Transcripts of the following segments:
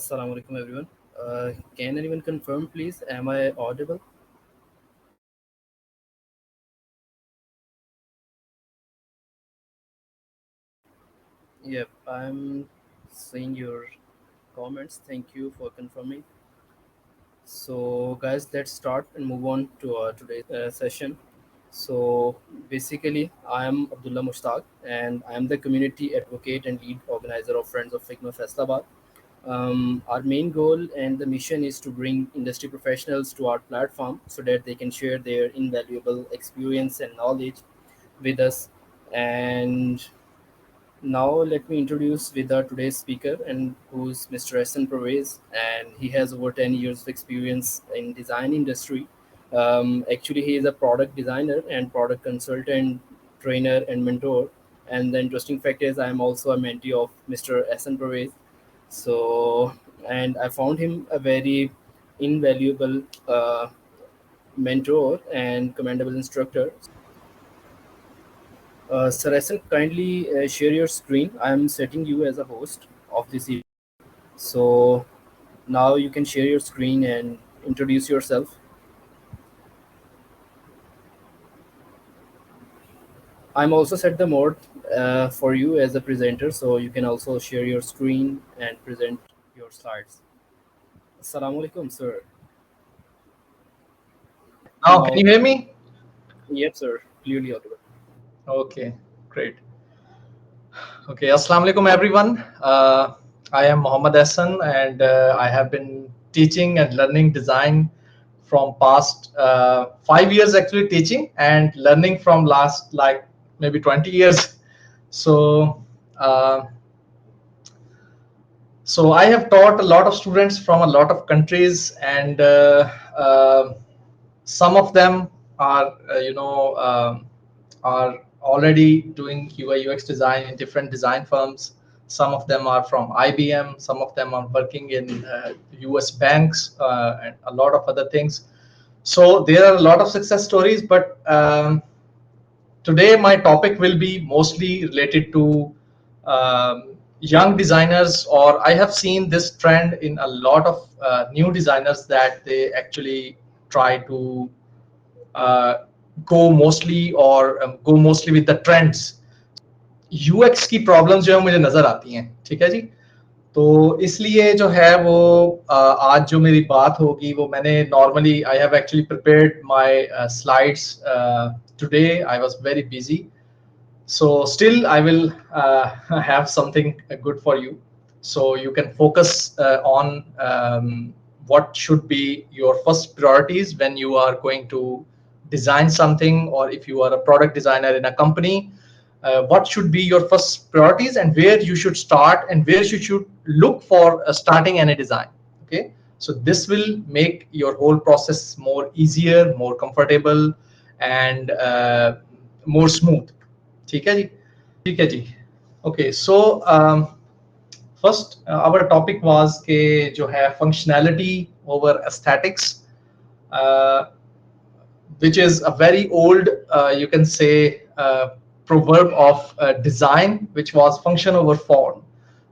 Assalamu alaikum everyone. Can anyone confirm please? Am I audible? Yep, I'm seeing your comments. Thank you for confirming. So guys, let's start and move on to today's session. So basically, I am Abdullah Mushtaq and I am the community advocate and lead organizer of Friends of Figma Faisalabad. Our main goal and the mission is to bring industry professionals to our platform so that they can share their invaluable experience and knowledge with us. And now let me introduce with our today's speaker, and who's Mr. Ahsan Pervaiz, and he has over 10 years of experience in design industry. Actually, he is a product designer and product consultant, trainer, and mentor. And the interesting fact is, I am also a mentee of Mr. Ahsan Pervaiz. So, and I found him a very invaluable mentor and commendable instructor. Sir Hassan, kindly share your screen. I am setting you as a host of this event. So now you can share your screen and introduce yourself. I'm also set the mode for you as a presenter, so you can also share your screen and present your slides. Assalamu alaikum, sir. Now, can Now, you hear me? yep, sir, clearly audible. Okay, great. Okay, Assalamu alaikum everyone. I am Mohammad Hassan and I have been teaching and learning design from past 5 years actually teaching and learning from last like maybe 20 years. So, uh, so I have taught a lot of students from a lot of countries and some of them are are already doing UI UX design in different design firms. Some of them are from IBM, some of them are working in US banks and a lot of other things. So there are a lot of success stories, but today my topic will be mostly related to young designers, or I have seen this trend in a lot of new designers that they actually try to uh, go mostly with the trends. UX की problems जो है मुझे नजर आती हैं, ठीक है जी। तो इसलिए जो है वो आज जो मेरी बात होगी वो मैंने normally I have actually prepared my slides today. I was very busy, so still I will have something good for you, so you can focus on what should be your first priorities when you are going to design something, or if you are a product designer in a company, what should be your first priorities and where you should start and where you should look for starting any design. Okay, so this will make your whole process more easier, more comfortable, and more smooth. ठीक है जी, ठीक है जी। Okay, so first our topic was के जो है functionality over aesthetics, uh, which is a very old, you can say, proverb of design, which was function over form.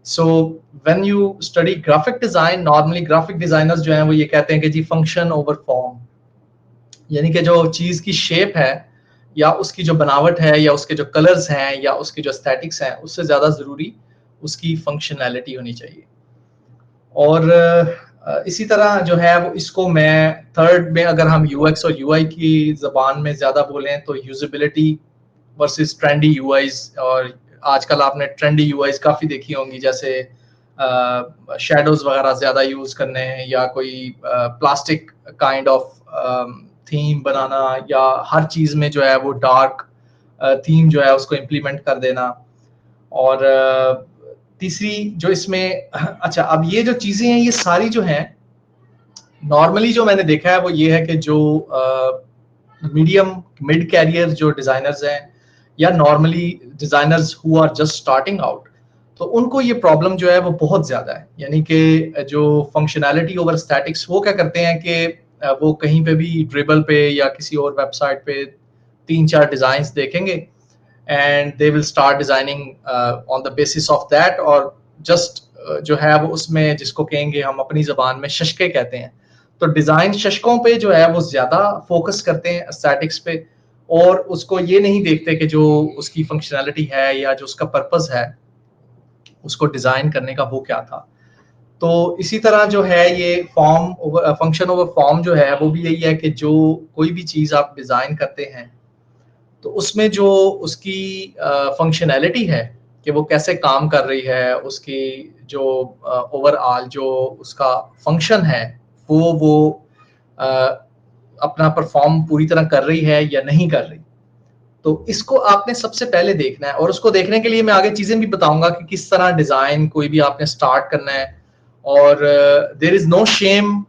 So when you study graphic design, normally graphic designers जो हैं वो ये कहते हैं कि जी function over form, यानी कि जो चीज की शेप है या उसकी जो बनावट है या उसके जो कलर्स हैं या उसके जो एस्थेटिक्स हैं, उससे ज्यादा जरूरी उसकी फंक्शनैलिटी होनी चाहिए। और इसी तरह जो है वो इसको मैं थर्ड में अगर हम यूएक्स और यूआई की जबान में ज्यादा बोलें तो यूजेबिलिटी वर्सेस ट्रेंडी यूआईज। और आजकल आपने ट्रेंडी यूआईज काफी देखी होंगी, जैसे शेडोज वगैरह ज्यादा यूज करने या कोई प्लास्टिक काइंड ऑफ थीम बनाना, या हर चीज में जो है वो डार्क थीम जो है उसको इम्प्लीमेंट कर देना। और तीसरी जो इसमें अच्छा, अब ये जो चीजें हैं ये सारी जो हैं नॉर्मली जो मैंने देखा है वो ये है कि जो मीडियम मिड कैरियर जो डिजाइनर्स हैं या normally designers who are just starting out, तो उनको ये प्रॉब्लम जो है वो बहुत ज्यादा है। यानी कि जो फंक्शनैलिटी ओवर स्टैटिक्स, वो क्या करते हैं कि वो कहीं पे भी ड्रिबल पे या किसी और वेबसाइट पे 3-4 डिजाइन्स देखेंगे and they will start designing on the basis of that, or just जो है वो उसमें जिसको कहेंगे हम अपनी जबान में शशके कहते हैं, तो डिजाइन शशकों पे जो है वो ज्यादा फोकस करते हैं एस्थेटिक्स पे, और उसको ये नहीं देखते कि जो उसकी फंक्शनैलिटी है या जो उसका पर्पस है उसको डिजाइन करने का वो क्या था। तो इसी तरह जो है ये form over function over form जो है वो भी यही है कि जो कोई भी चीज आप डिजाइन करते हैं तो उसमें जो उसकी फंक्शनैलिटी है कि वो कैसे काम कर रही है, उसकी जो ओवरऑल जो उसका फंक्शन है वो अ, अपना परफॉर्म पूरी तरह कर रही है या नहीं कर रही। तो इसको आपने सबसे पहले देखना है, और उसको देखने के लिए मैं आगे चीजें भी बताऊंगा कि किस तरह डिजाइन कोई भी आपने स्टार्ट करना है। और there is no shame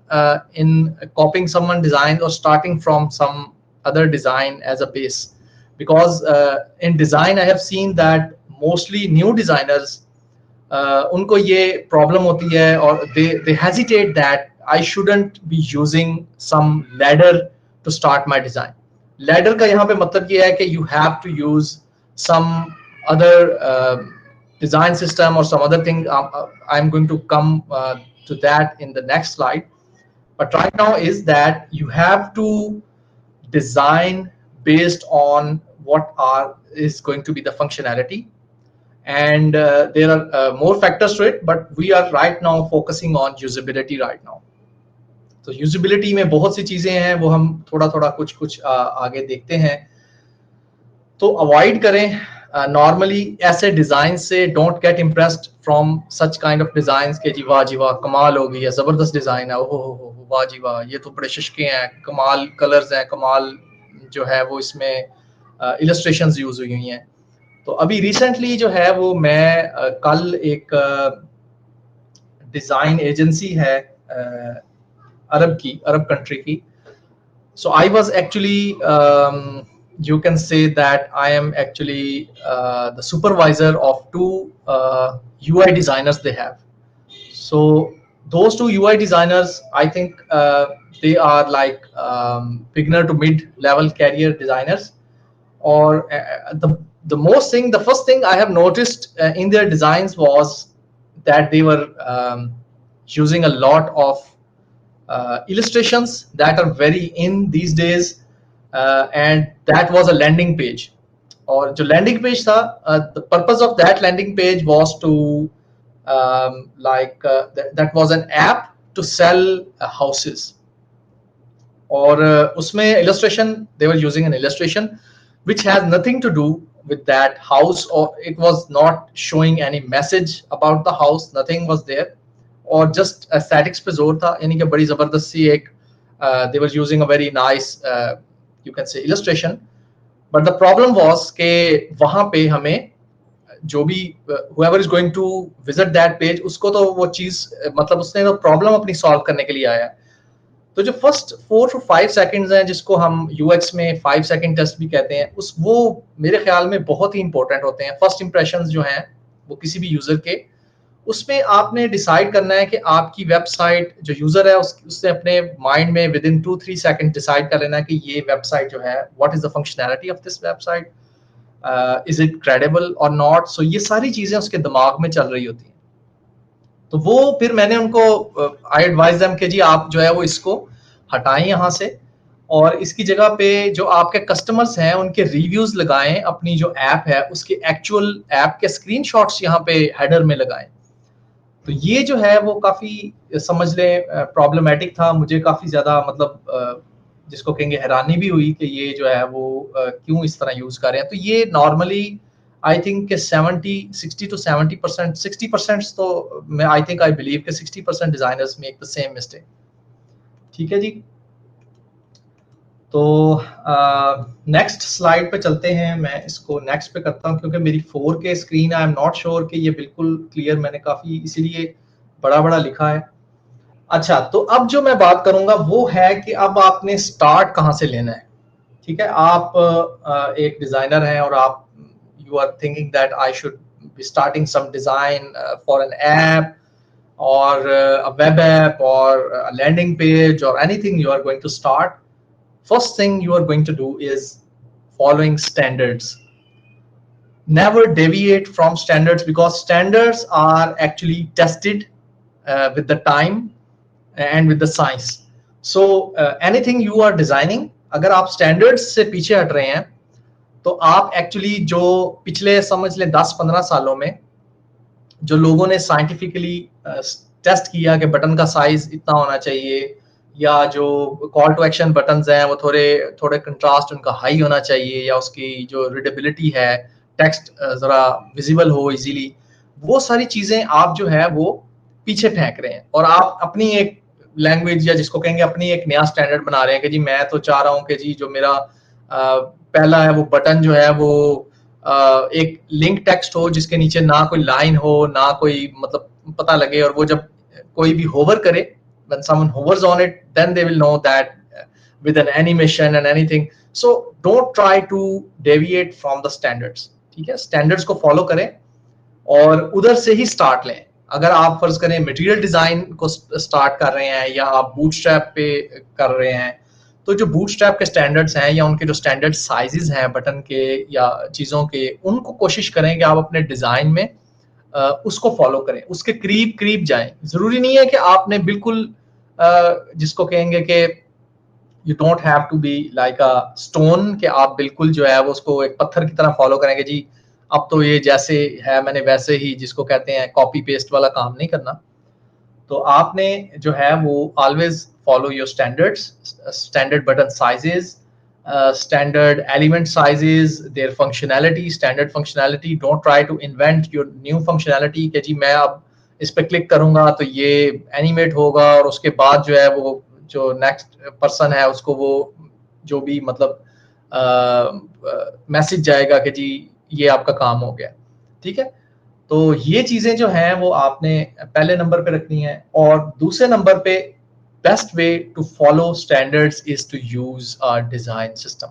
in copying someone design और starting from some other design as a base, because in design I have seen that mostly new designers उनको ये प्रॉब्लम होती है और they hesitate that I shouldn't be using some ladder to start my design. Ladder का यहाँ पे मतलब ये है कि you have to use some other design system or some other thing. I'm going to come to that in the next slide. But right now is that you have to design based on what are is going to be the functionality, and there are more factors to it, but we are right now focusing on usability right now. तो usability में बहुत सी चीजें हैं, वो हम थोड़ा थोड़ा कुछ कुछ आगे देखते हैं। तो अवॉइड करें नॉर्मली ऐसे डिजाइन से, don't get impressed from such kind of design के जी वाह कमाल हो गई है, जबरदस्त डिजाइन है, ओहो हो वाह जी वाह, ये तो बड़े शशके हैं, कमाल कलर्स हैं, कमाल जो है वो इसमें इलस्ट्रेशंस यूज हुई हुई हैं। तो अभी रिसेंटली जो है वो मैं कल एक डिजाइन एजेंसी है अरब कंट्री की। So I was actually, you can say that I am actually the supervisor of two UI designers they have. So those two UI designers, I think they are like beginner to mid-level career designers. Or the first thing I have noticed in their designs was that they were using a lot of illustrations that are very in these days, and that was a landing page. और जो landing page था, the purpose of that landing page was to that was an app to sell houses. और उसमें illustration, they were using an illustration which has nothing to do with that house, or it was not showing any message about the house, nothing was there, और just aesthetics पे जोर था, यानी कि बड़ी जबरदस्त सी एक they were using a very nice you can say illustration. But the problem was कि वहां पे हमें जो भी whoever is going to visit that page, उसको तो वो चीज मतलब उसने तो प्रॉब्लम अपनी सॉल्व करने के लिए आया है। तो जो फर्स्ट 4 to 5 सेकंड्स हैं, जिसको हम यूएक्स में 5 सेकंड टेस्ट भी कहते हैं, उस वो मेरे ख्याल में बहुत ही इंपॉर्टेंट होते हैं। फर्स्ट इंप्रेशंस जो हैं वो किसी भी यूजर के, उसमें आपने डिसाइड करना है कि आपकी वेबसाइट जो यूजर है उससे अपने माइंड में विद इन 2-3 सेकंड डिसाइड कर लेना है कि ये वेबसाइट जो है what is the functionality of this website, is it credible और नॉट। सो ये सारी चीजें उसके दिमाग में चल रही होती हैं। तो वो फिर मैंने उनको आई एडवाइज देम कि जी आप जो है वो इसको हटाएं यहाँ से, और इसकी जगह पे जो आपके कस्टमर्स हैं उनके रिव्यूज लगाएं, अपनी जो ऐप है उसके एक्चुअल ऐप के स्क्रीनशॉट्स यहाँ पे हेडर में लगाएं। तो ये जो है वो काफी समझ लें प्रॉब्लमेटिक था, मुझे काफी ज्यादा मतलब जिसको कहेंगे हैरानी भी हुई कि ये जो है वो क्यों इस तरह यूज कर रहे हैं। तो ये नॉर्मली आई थिंक कि 60 to 70%, 60% तो मैं आई थिंक आई बिलीव कि 60% designers make the same mistake. ठीक है जी, तो नेक्स्ट स्लाइड पे चलते हैं। मैं इसको नेक्स्ट पे करता हूँ क्योंकि मेरी 4K screen, I am not sure कि ये बिल्कुल क्लियर, मैंने काफी इसीलिए बड़ा बड़ा लिखा है। अच्छा, तो अब जो मैं बात करूंगा वो है कि अब आपने स्टार्ट कहाँ से लेना है। ठीक है, आप एक डिजाइनर हैं और आप you are thinking that I should be starting some design for an app or a web app or a landing page or anything you are going to start. First thing you are going to do is following standards. never deviate from standards because standards are actually tested with the time and with the science. So anything you are designing, अगर आप standards से पीछे हट रहे हैं तो आप actually जो पिछले समझ लें 10-15 सालों में जो लोगों ने साइंटिफिकली टेस्ट किया कि बटन का साइज इतना होना चाहिए या जो कॉल टू एक्शन बटन्स हैं वो थोड़े थोड़े कंट्रास्ट उनका हाई होना चाहिए या उसकी जो रीडेबिलिटी है टेक्स्ट जरा विजिबल हो इजीली, वो सारी चीजें आप जो है वो पीछे फेंक रहे हैं और आप अपनी एक लैंग्वेज या जिसको कहेंगे अपनी एक नया स्टैंडर्ड बना रहे हैं कि जी मैं तो चाह रहा हूँ कि जी जो मेरा पहला है वो बटन जो है वो एक लिंक टेक्स्ट हो जिसके नीचे ना कोई लाइन हो ना कोई मतलब पता लगे और वो जब कोई भी होवर करे when someone hovers on it then they will know that with an animation and anything, so don't try to deviate from the standards. ठीक है, स्टैंडर्ड्स को फॉलो करें और उधर से ही स्टार्ट लें. अगर आप फर्ज करें मटेरियल डिजाइन को स्टार्ट कर रहे हैं या आप बूटस्ट्रैप पे कर रहे हैं तो जो बूटस्ट्रैप के स्टैंडर्ड्स हैं या उनके जो स्टैंडर्ड साइजेस हैं बटन के या चीज़ों के, उनको कोशिश करें कि आप अपने डिज़ाइन में उसको फॉलो करें, उसके करीब करीब जाएं. ज़रूरी नहीं है कि आपने बिल्कुल जिसको कहेंगे कि you don't have to be like a stone कि आप बिल्कुल जो है वो उसको एक पत्थर की तरह फॉलो करेंगे जी अब तो ये जैसे है मैंने वैसे ही, जिसको कहते हैं कॉपी पेस्ट वाला काम नहीं करना. तो आपने जो है वो always follow your standards, standard button sizes, standard element sizes, their functionality, standard functionality. Don't try to invent your new functionality कि जी मैं अब इस पे क्लिक करूंगा तो ये एनिमेट होगा और उसके बाद जो है वो जो नेक्स्ट पर्सन है उसको वो जो भी मतलब मैसेज जाएगा कि जी ये आपका काम हो गया. ठीक है, तो ये चीजें जो हैं वो आपने पहले नंबर पे रखनी है. और दूसरे नंबर पे best way to follow standards is to use a design system.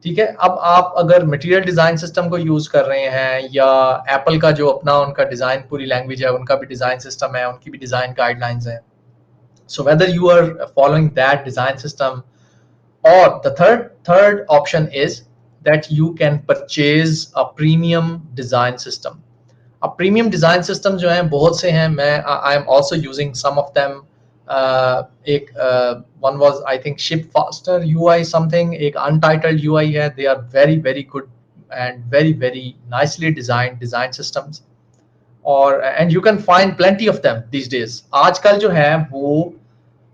ठीक है, अब आप अगर मटेरियल डिजाइन सिस्टम को यूज कर रहे हैं या एप्पल का जो अपना उनका डिजाइन पूरी लैंग्वेज है उनका भी डिजाइन सिस्टम है, उनकी भी डिजाइन गाइडलाइंस है. So whether you are following that design system or the third option is that you can purchase a premium design system. अब प्रीमियम डिजाइन सिस्टम जो हैं बहुत से हैं, मैं I am also using some of them. एक one was I think ship faster UI something, एक untitled UI है. They are very very good and very very nicely design design systems और and you can find plenty of them these days. आजकल जो है वो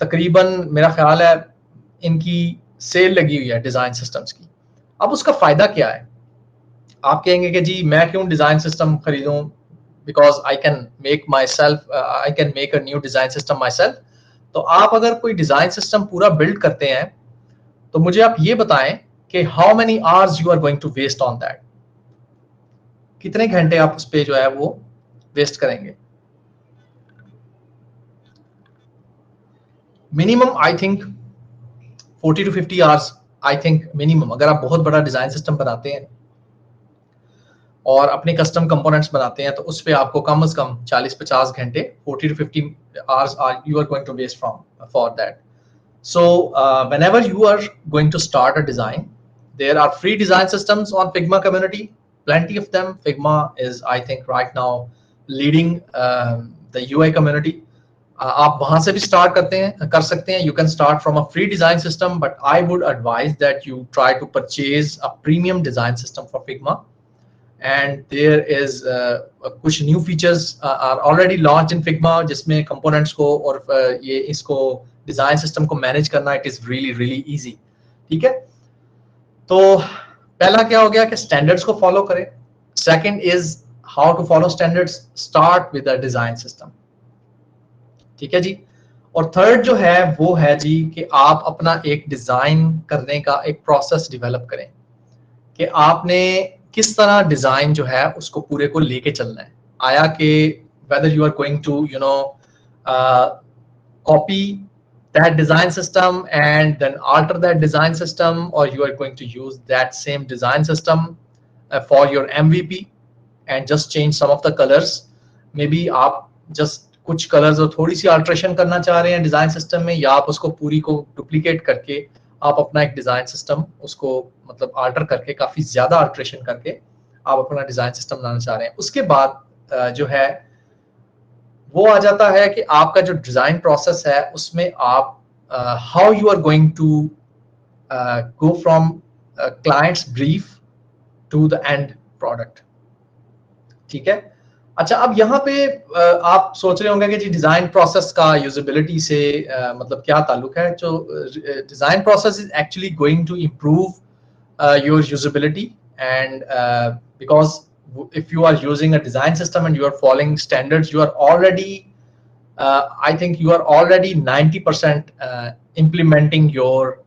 तकरीबन मेरा ख्याल है इनकी सेल लगी हुई है डिजाइन सिस्टम्स की. अब उसका फायदा क्या है? आप कहेंगे कि जी मैं क्यों डिजाइन सिस्टम खरीदूं because I can make my self, I can make a new design system my self. तो आप अगर कोई डिजाइन सिस्टम पूरा बिल्ड करते हैं तो मुझे आप ये बताएं कि how many hours you are going to waste on that. कितने घंटे आप उस पे जो है वो वेस्ट करेंगे? Minimum I think 40 to 50 hours I think minimum. अगर आप बहुत बड़ा डिजाइन सिस्टम बनाते हैं और अपने कस्टम कंपोनेंट्स बनाते हैं तो उस पे आपको कम से कम 40-50 घंटे 40 to 50 hours are you are going to waste from for that. So whenever you are going to start a design, there are free design systems on Figma community, plenty of them. Figma is I think right now leading the UI community. आप वहां से भी start करते हैं कर सकते हैं. You can start from a free design system but I would advise that you try to purchase a premium design system for Figma. and there is कुछ new features are already launched in Figma जिसमें components को और ये इसको design system को manage करना it is really really easy. ठीक है, तो पहला क्या हो गया कि standards को follow करें. Second is how to follow standards, start with a design system. ठीक है जी. और थर्ड जो है वो है जी कि आप अपना एक डिजाइन करने का एक प्रोसेस डेवलप करें कि आपने किस तरह डिजाइन जो है उसको पूरे को लेके चलना है. आया कि whether you are going to you know copy that design system and then alter that design system, or you are going to use that same design system for your MVP and just change some of the colors. maybe आप just कुछ colours और थोड़ी सी alteration करना चाह रहे हैं design system में, या आप उसको पूरी को डुप्लीकेट करके आप अपना एक डिजाइन सिस्टम उसको मतलब आल्टर करके काफी ज्यादा अल्ट्रेशन करके आप अपना डिजाइन सिस्टम बनाना चाह रहे हैं। उसके बाद जो है वो आ जाता है कि आपका जो डिजाइन प्रोसेस है उसमें आप how you are going to go from client's brief to the end product. ठीक है। अच्छा, अब यहाँ पे आप सोच रहे होंगे कि जी डिजाइन प्रोसेस का यूजेबिलिटी से मतलब क्या ताल्लुक है। जो design process is actually going to improve your usability, and because if you are using a design system and you are following standards, you are already I think you are already 90% implementing your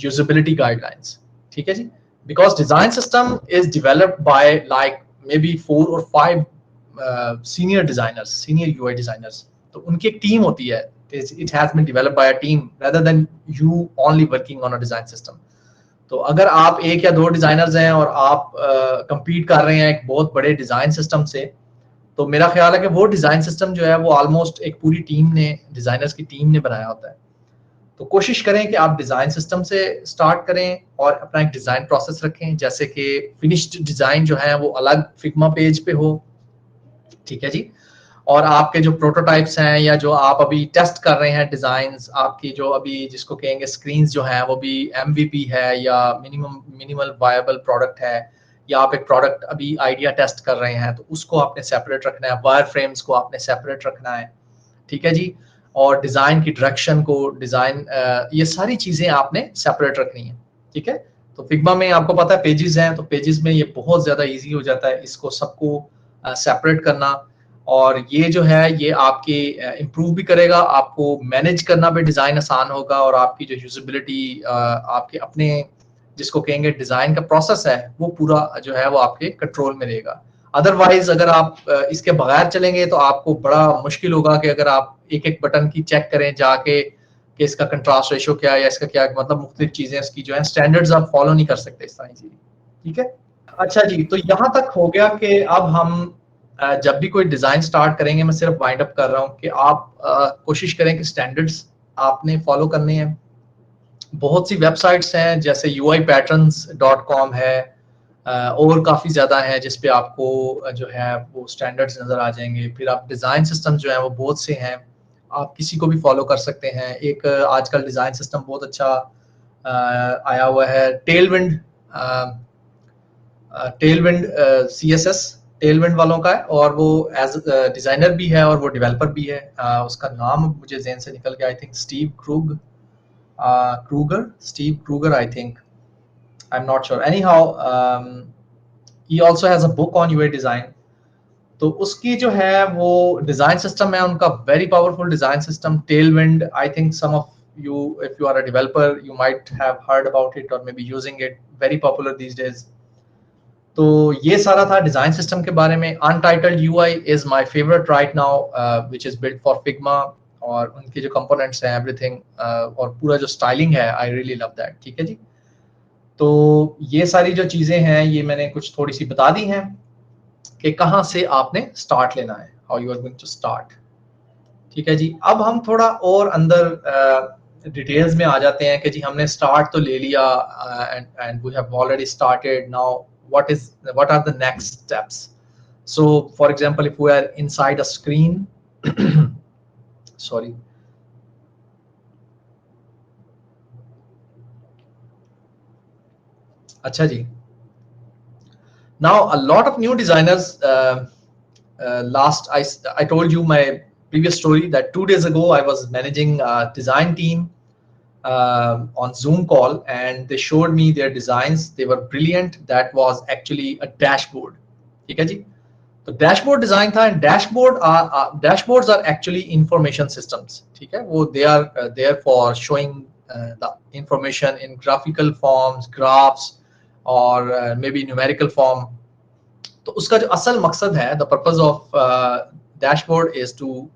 usability guidelines. ठीक है जी। Because design system is developed by like maybe 4 or 5 senior designers, senior UI designers. तो उनकी एक team होती है। It has been developed by a team rather than you only working on a design system. तो अगर आप एक या दो डिजाइनर्स हैं और आप compete कर रहे हैं एक बहुत बड़े डिजाइन सिस्टम से, तो मेरा ख्याल है कि वो डिजाइन सिस्टम जो है वो ऑलमोस्ट एक पूरी टीम ने, डिजाइनर्स की टीम ने बनाया होता है। तो कोशिश करें कि आप डिजाइन सिस्टम से स्टार्ट करें और अपना एक डिजाइन प्रोसेस रखें, जैसे कि फिनिश्ड डिजाइन जो है वो अलग फिग्मा पेज पे हो। ठीक है जी। और आपके जो प्रोटोटाइप्स हैं या जो आप अभी टेस्ट कर रहे हैं डिजाइन्स, आपकी जो अभी जिसको कहेंगे स्क्रीन्स जो हैं वो भी एमवीपी है या मिनिमल वायबल प्रोडक्ट है, या आप एक प्रोडक्ट अभी आइडिया टेस्ट कर रहे हैं तो उसको आपने सेपरेट रखना है, वायर फ्रेम्स को आपने सेपरेट रखना है। ठीक है जी। और डिजाइन की डायरेक्शन को, डिजाइन ये सारी चीजें आपने सेपरेट रखनी है। ठीक है। तो फिग्मा में आपको पता है पेजेस हैं, तो पेजेस में ये बहुत ज्यादा इजी हो जाता है इसको सबको सेपरेट करना। और ये जो है ये आपके इम्प्रूव भी करेगा, आपको मैनेज करना भी डिजाइन आसान होगा, और आपकी जो यूजेबिलिटी आपके अपने जिसको कहेंगे डिजाइन का प्रोसेस है वो पूरा जो है वो आपके कंट्रोल में रहेगा। अदरवाइज अगर आप इसके बगैर चलेंगे तो आपको बड़ा मुश्किल होगा कि अगर आप एक एक बटन की चेक करें जाके कि इसका कंट्रास्ट रेशो क्या है या इसका क्या, मतलब मुख्तलिफ चीजें इसकी जो है स्टैंडर्ड्स आप फॉलो नहीं कर सकते इस तरह की। ठीक है। अच्छा जी, तो यहाँ तक हो गया कि अब हम जब भी कोई डिजाइन स्टार्ट करेंगे, मैं सिर्फ वाइंड अप कर रहा हूँ कि आप कोशिश करें कि स्टैंडर्ड्स आपने फॉलो करने हैं। बहुत सी वेबसाइट्स हैं जैसे uipatterns.com है, और काफ़ी ज़्यादा है जिस पे आपको जो है वो स्टैंडर्ड्स नज़र आ जाएंगे। फिर आप डिज़ाइन सिस्टम जो है वो बहुत से हैं, आप किसी को भी फॉलो कर सकते हैं। एक आजकल डिज़ाइन सिस्टम बहुत अच्छा आया हुआ है, टेलविंड, टेलविंड CSS टेलविंड वालों का है, और वो एज डिज़ाइनर भी है और वो डेवलपर भी है। उसका नाम मुझे ज़हन से निकल गया, I think Steve Krug, Steve Kruger, I think. I'm not sure. Anyhow, he also has a book on UI design. तो उसकी जो है वो डिजाइन सिस्टम है उनका very powerful design system Tailwind. I think some of you, if you are a developer, you might have heard about it or maybe using it, very popular these days. तो ये सारा था design system के बारे में। Untitled UI is my favourite right now, which is built for Figma, और उनके जो कंपोनेंट्स हैं एवरीथिंग, और पूरा जो स्टाइलिंग है, आई रियली लव दैट। ठीक है जी। तो ये सारी जो चीजें हैं ये मैंने कुछ थोड़ी सी बता दी हैं कि कहाँ से आपने स्टार्ट लेना है, how you are going to start. ठीक है जी। अब हम थोड़ा और अंदर डिटेल्स में आ जाते हैं कि जी हमने स्टार्ट तो ले लिया, and we have already started, now what are the next steps. So for example, if we are inside a screen sorry, अच्छा जी। Now a lot of new designers, last I told you my previous story that 2 days ago I was managing a design team on Zoom call, and they showed me their designs. They were brilliant. That was actually a dashboard. ठीक है जी। तो dashboard design था, and dashboards are actually information systems. ठीक है। वो they are there for showing the information in graphical forms, graphs, और may be numerical form. तो उसका जो असल मकसद है, the purpose of dashboard is to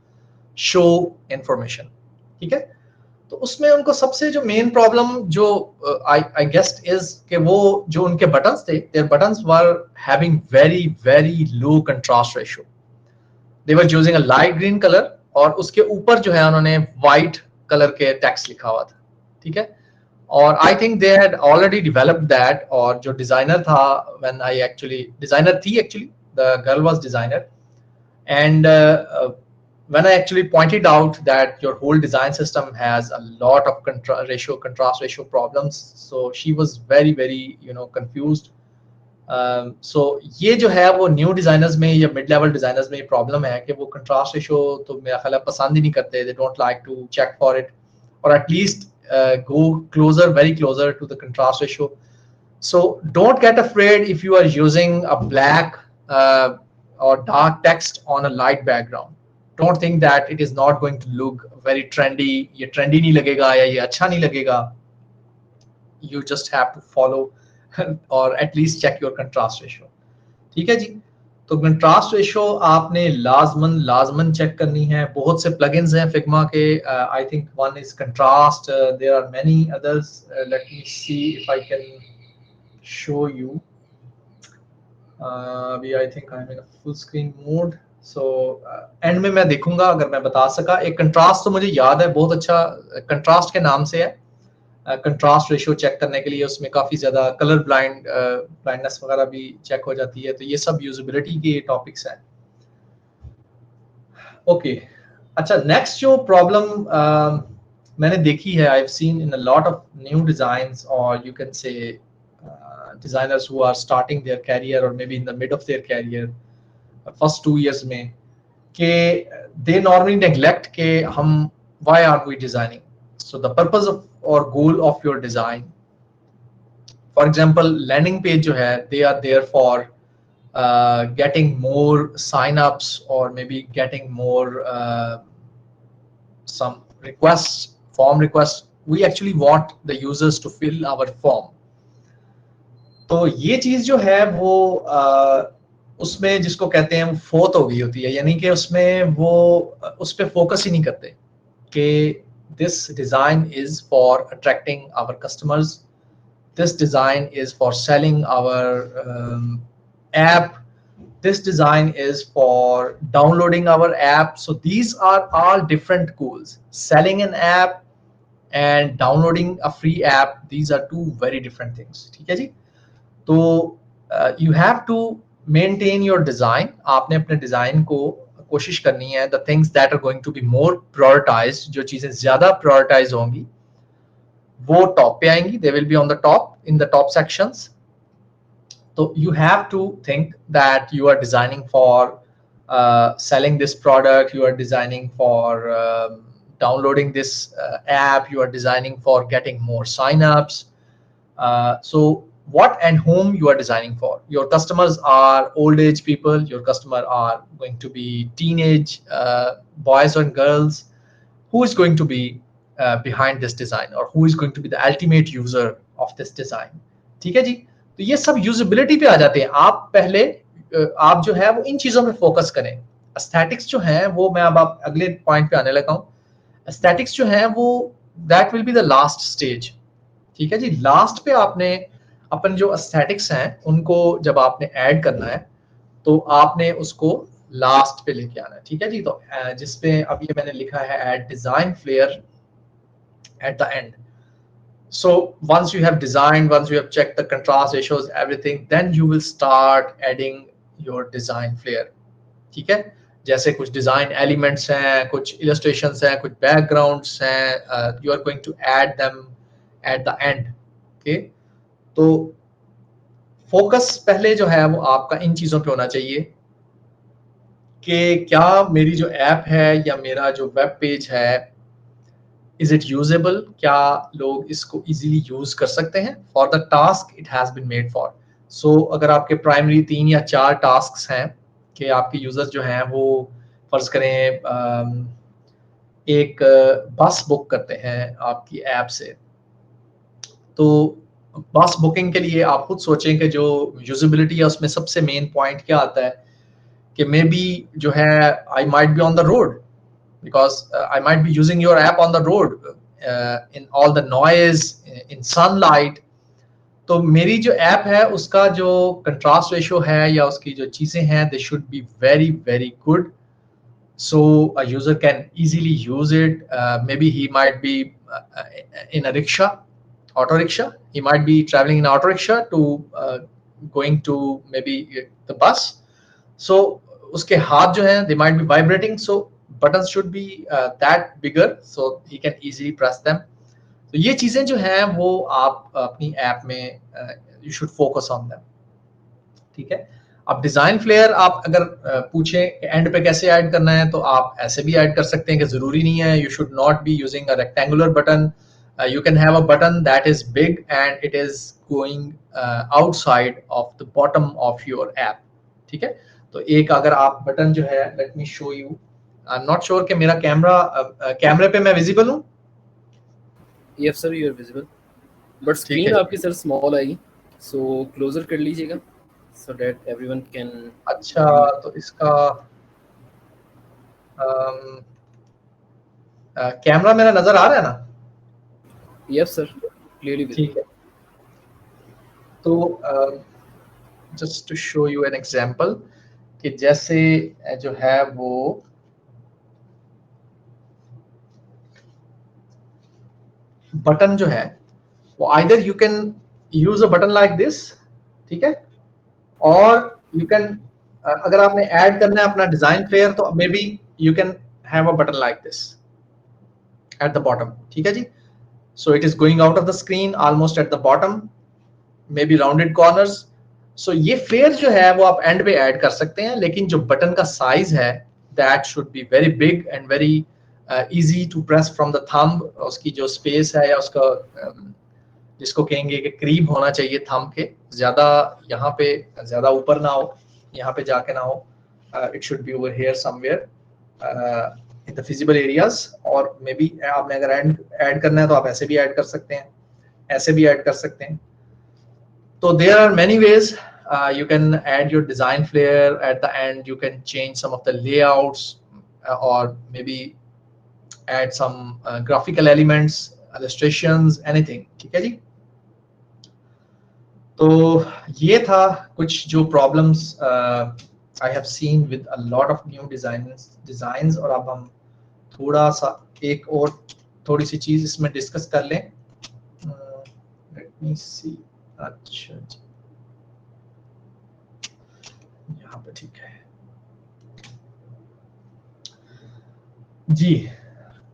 show information. ठीक है। तो उसमें उनको सबसे जो मेन प्रॉब्लम जो आई गेस्ट इज कि वो जो उनके बटन्स थे, their buttons were having very very low contrast ratio. They were using a light green colour, और उसके ऊपर जो है उन्होंने वाइट कलर के टेक्स्ट लिखा हुआ था। ठीक है। और I think they had already developed that, और जो डिजाइनर था, व्हेन आई एक्चुअली डिजाइनर थी, actually the girl was designer, and when I actually pointed out that your whole design system has a lot of contrast ratio problems, so she was very confused. So ये जो है वो new designers में या mid level designers में problem है कि वो कंट्रास्ट रेशियो तो मेरा ख्याल है पसंद ही नहीं करते, they don't like to check for it, or at least go closer, very closer to the contrast ratio. So don't get afraid if you are using a black or dark text on a light background. Don't think that it is not going to look very trendy. ये trendy नहीं लगेगा या ये अच्छा नहीं लगेगा. You just have to follow or at least check your contrast ratio. ठीक है जी. तो कंट्रास्ट रेशियो आपने लाजमन लाजमन चेक करनी है. बहुत से प्लगइन्स हैं फिग्मा के. I think one is contrast, there are many others. Let me see if I can show you. अभी I think I am in full screen mode, so end में मैं देखूंगा अगर मैं बता सका. एक कंट्रास्ट तो मुझे याद है बहुत अच्छा, कंट्रास्ट के नाम से है. कंट्रास्ट रेशियो चेक करने के लिए उसमें काफ़ी ज़्यादा कलर ब्लाइंडनेस वगैरह भी चेक हो जाती है. तो ये सब यूजिबिलिटी के टॉपिक्स हैं. ओके, अच्छा, नेक्स्ट जो प्रॉब्लम मैंने देखी है, I have seen in a lot of new designs, और you can say designers who are starting their career or maybe in the mid of their career, first 2 years में, कि they normally neglect कि हम why are we designing. So the purpose of or goal of your design, for example landing page जो है, they are there for getting more sign-ups or maybe getting more some requests, form requests. We actually want the users to fill our form. तो ये चीज जो है वो उसमें जिसको कहते हैं वो फोत हो गई होती है, यानी कि उसमें वो उस पर फोकस ही नहीं करते कि this design is for attracting our customers, this design is for selling our app, this design is for downloading our app. So these are all different goals. Selling an app and downloading a free app, these are two very different things. ठीक है जी. तो you have to maintain your design. आपने अपने design को कोशिश करनी है the things that are going to be more prioritised, जो चीजें ज्यादा प्रायोरिटाइज होंगी वो टॉप पे आएंगी. They will be on the top in the top sections. तो you have to think that you are designing for selling this product, you are designing for downloading this app, you are designing for getting more sign-ups. So what and whom you are designing for. Your customers are old age people, your customer are going to be teenage boys and girls. Who is going to be behind this design, or who is going to be the ultimate user of this design. ठीक है जी. तो ये सब usability पे आ जाते हैं. आप पहले आप जो है वो इन चीजों पे फोकस करें. एस्थेटिक्स जो है वो मैं अब आप अगले पॉइंट पे आने लगा हूँ. एस्थेटिक्स जो है वो that will be the last stage. ठीक है जी. लास्ट पे आपने अपन जो एस्थेटिक्स हैं उनको जब आपने ऐड करना है तो आपने उसको लास्ट पे लेके आना है. ठीक है जी. तो जिसपे अब ये मैंने लिखा है add design flair at the end. So once you have designed, once you have checked the contrast ratios, everything, then you will start adding your design flair. ठीक है. जैसे कुछ डिजाइन एलिमेंट्स हैं, कुछ इलस्ट्रेशंस हैं, कुछ बैकग्राउंड्स हैं, you are going to add them at the end. Okay. तो फोकस पहले जो है वो आपका इन चीजों पे होना चाहिए कि क्या मेरी जो ऐप है या मेरा जो वेब पेज है, इज इट यूजेबल, क्या लोग इसको इजीली यूज कर सकते हैं for the task it has been made for. So अगर आपके प्राइमरी 3 या 4 टास्क हैं कि आपके यूजर्स जो हैं वो फर्ज करें एक बस बुक करते हैं आपकी ऐप से, तो बस बुकिंग के लिए आप खुद सोचें कि जो यूजिबिलिटी है उसमें सबसे मेन पॉइंट क्या आता है कि मे बी जो है I might be on the road, because I might be using your app on the road in all the noise, in sunlight. तो मेरी जो ऐप है उसका जो कंट्रास्ट रेशियो है या उसकी जो चीजें हैं they should be very very good, so a user can easily use it. Maybe he might be in a rickshaw auto rickshaw. He might be traveling in auto rickshaw to going to maybe the bus. So uske haath jo hai, they might be vibrating, so buttons should be that bigger so he can easily press them. तो ये चीजें जो हैं वो आप अपनी app में you should focus on them, ठीक है। अब डिजाइन फ्लेयर आप अगर पूछें एंड पे कैसे ऐड करना है, तो आप ऐसे भी ऐड कर सकते हैं कि जरूरी नहीं है, you should not be using a rectangular button. You can have a button that is big and it is going outside of the bottom of your app, ठीक है। तो एक अगर आप बटन जो है, let me show you, I am not sure कि मेरा कैमरे पे मैं विजिबल हूँ। Yes sir, you are visible, but ठीक है स्क्रीन जी। आपकी सर स्मॉल आएगी, सो क्लोजर कर लीजिएगा सो दैट एवरीवन कैन अच्छा, व्यू. तो इसका कैमरा मेरा नजर आ रहा है ना? यस सर, क्लियरली ठीक विजिबल. है। तो just to show you an example कि जैसे जो है वो बटन जो है वो either you can use a button like this, ठीक है, और यू कैन अगर आपने ऐड करना है अपना डिजाइन फ्लेयर तो maybe you can have a button like this at the bottom, ठीक है जी। So it is going out of the screen almost at the bottom, maybe rounded corners. So ये flair जो है वो आप and पे add कर सकते हैं, लेकिन जो बटन का साइज है that should be very big and very easy to press from the thumb. उसकी जो स्पेस है या उसका जिसको कहेंगे कि क्रीम होना चाहिए थंब के, ज्यादा यहाँ पे ज्यादा ऊपर ना हो, यहाँ पे जाके ना हो, it should be over here somewhere in the feasible areas. और मे बी आपने अगर ऐड करना है तो आप ऐसे भी ऐड कर सकते हैं, ऐसे भी ऐड कर सकते हैं। So there are many ways you can add your design flair at the end. You can change some of the layouts or maybe add some graphical elements, illustrations, anything. ठीक है जी। तो ये था कुछ जो problems I have seen with a lot of new designs। और अब हम थोड़ा सा एक और थोड़ी सी चीज इसमें डिस्कस कर लें। Let me see। अच्छा जी, यहाँ पे ठीक है जी।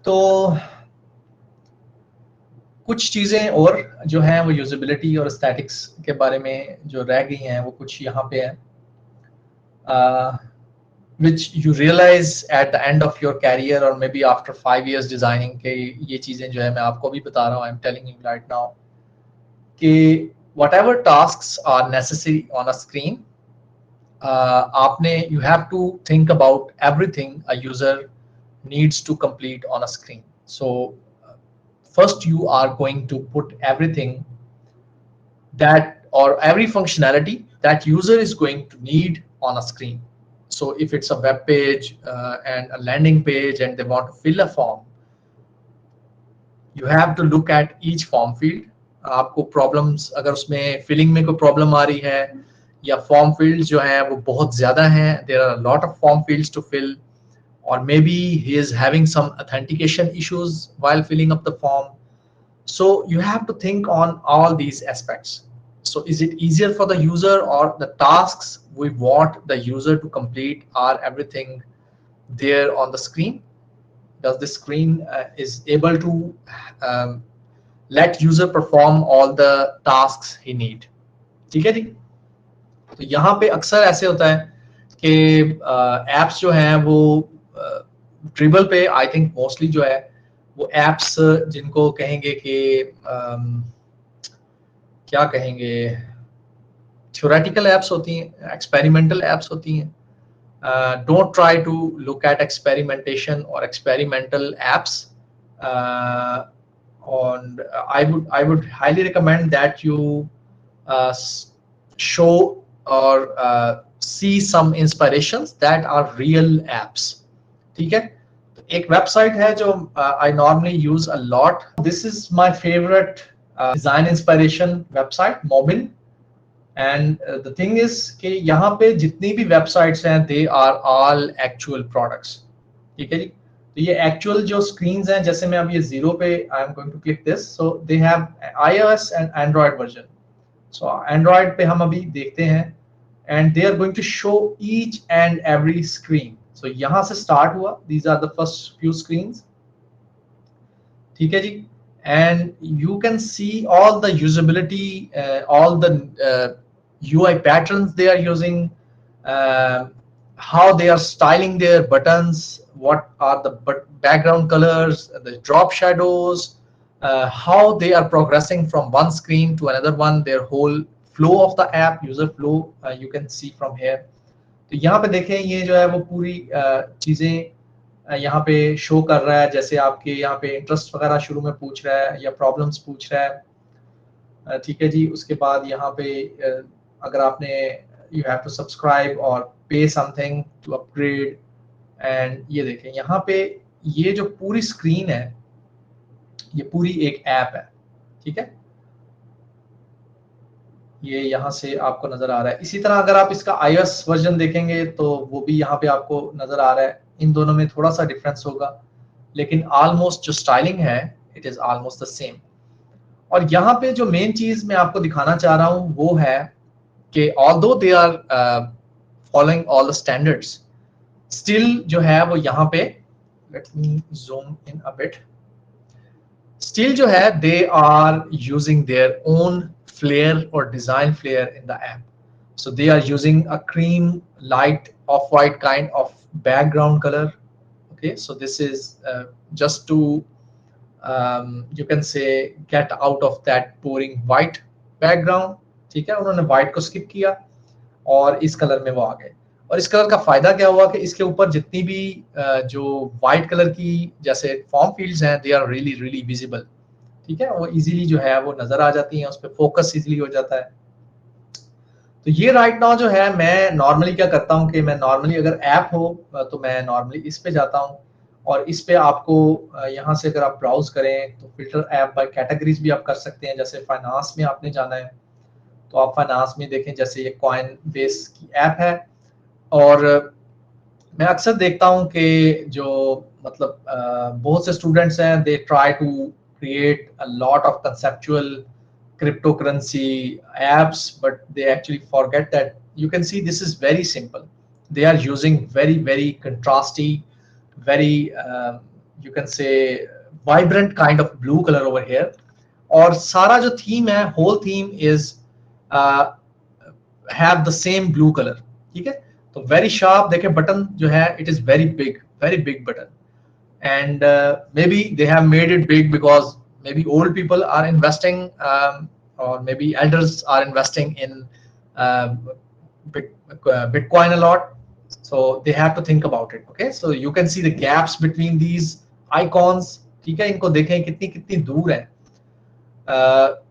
तो कुछ चीजें और जो हैं वो यूजेबिलिटी और स्टैटिक्स के बारे में जो रह गई हैं वो कुछ यहाँ पे हैं, which you realize at the end of your career or maybe after 5 years designing के ये चीजें जो है मैं आपको भी बता रहा हूँ, I'm telling you right now कि whatever tasks are necessary on a screen, आपने you have to think about everything a user needs to complete on a screen. So first you are going to put everything that or every functionality that user is going to need on a screen. So if it's a web page and a landing page and they want to fill a form, you have to look at each form field. आपको problems अगर उसमें filling में कोई problem आ रही है या form fields जो हैं वो बहुत ज़्यादा हैं, there are a lot of form fields to fill, or maybe he is having some authentication issues while filling up the form. So you have to think on all these aspects. So is it easier for the user, or the tasks we want the user to complete are everything there on the screen? Does the screen is able to let user perform all the tasks he need? ठीक है जी। तो यहाँ पे अक्सर ऐसे होता है कि एप्स जो हैं वो ड्रिबल पे आई थिंक मोस्टली जो है वो एप्स जिनको कहेंगे कि क्या कहेंगे, थ्योरेटिकल एप्स होती हैं, एक्सपेरिमेंटल एप्स होती हैं। Don't try to look at experimentation और experimental apps, and I would highly recommend that you show or see some inspirations that are real apps, ठीक है। तो एक वेबसाइट है जो I normally use a lot. This is my favorite design inspiration website, Mobin. And the thing is कि यहाँ पे जितनी भी वेबसाइट्स हैं they are all actual products, ठीक है जी। तो ये एक्चुअल जो स्क्रीन्स हैं, जैसे मैं अब ये 0 पे I am going to click this, so they have iOS and Android version. So Android पे हम अभी देखते हैं, and they are going to show each and every screen. So यहाँ से स्टार्ट हुआ, these are the first few screens. ठीक है जी. And you can see all the usability, all the UI patterns they are using, how they are styling their buttons, what are the background colors, the drop shadows, how they are progressing from one screen to another one, their whole flow of the app, user flow, you can see from here. तो यहाँ पे देखें, ये जो है वो पूरी चीजें यहाँ पे शो कर रहा है. जैसे आपके यहाँ पे इंटरेस्ट वगैरह शुरू में पूछ रहा है या प्रॉब्लम्स पूछ रहा है. ठीक है जी. उसके बाद यहाँ पे अगर आपने यू हैव टू सब्सक्राइब और पे समथिंग टू अपग्रेड. एंड ये देखें यहाँ पे, ये जो पूरी स्क्रीन है ये पूरी एक ऐप है. ठीक है, ये यहाँ से आपको नजर आ रहा है. इसी तरह अगर आप इसका iOS वर्जन देखेंगे तो वो भी यहाँ पे आपको नजर आ रहा है. इन दोनों में थोड़ा सा डिफरेंस होगा, लेकिन ऑलमोस्ट जो स्टाइलिंग है it is almost the same. और यहाँ पे जो मेन चीज मैं आपको दिखाना चाह रहा हूँ वो है कि although they are following all the standards, still जो है वो यहाँ पे, let me zoom in a bit, still जो है they are using their own flair और design flair in the app. So they are using a cream light off-white kind of background color. Okay, so this is just to you can say get out of that boring white background. ठीक है, उन्होंने white को skip किया और इस colour में वो आ गए. और इस कलर का फायदा क्या हुआ कि इसके ऊपर जितनी भी जो व्हाइट कलर की जैसे फॉर्म फील्ड्स हैं, they are really really visible. ठीक है, वो इजीली जो है वो नजर आ जाती हैं, उस पर फोकस इजीली हो जाता है. तो ये राइट नाउ जो है, मैं नॉर्मली क्या करता हूँ कि मैं नॉर्मली अगर ऐप हो तो मैं नॉर्मली इस पे जाता हूँ, और इस पे आपको यहाँ से अगर आप ब्राउज करें तो फिल्टर ऐप बाय कैटेगरीज भी आप कर सकते हैं. जैसे फाइनेंस में आपने जाना है तो आप फाइनेंस में देखें, जैसे ये कॉइन बेस की ऐप है. और मैं अक्सर देखता हूँ कि जो मतलब बहुत से स्टूडेंट्स हैं, they try to create a lot of conceptual cryptocurrency apps, but they actually forget that you can see this is very simple. They are using very very contrasty, very you can say vibrant kind of blue color over here. और सारा जो theme है, whole theme is uh, have the same blue color. ठीक है, तो very sharp. देखें button जो है it is very big button. And maybe they have made it big because maybe old people are investing, or maybe elders are investing in um, Bitcoin a lot, so they have to think about it. Okay, so you can see the gaps between these icons. ठीक है, इनको देखें कितनी कितनी दूर है.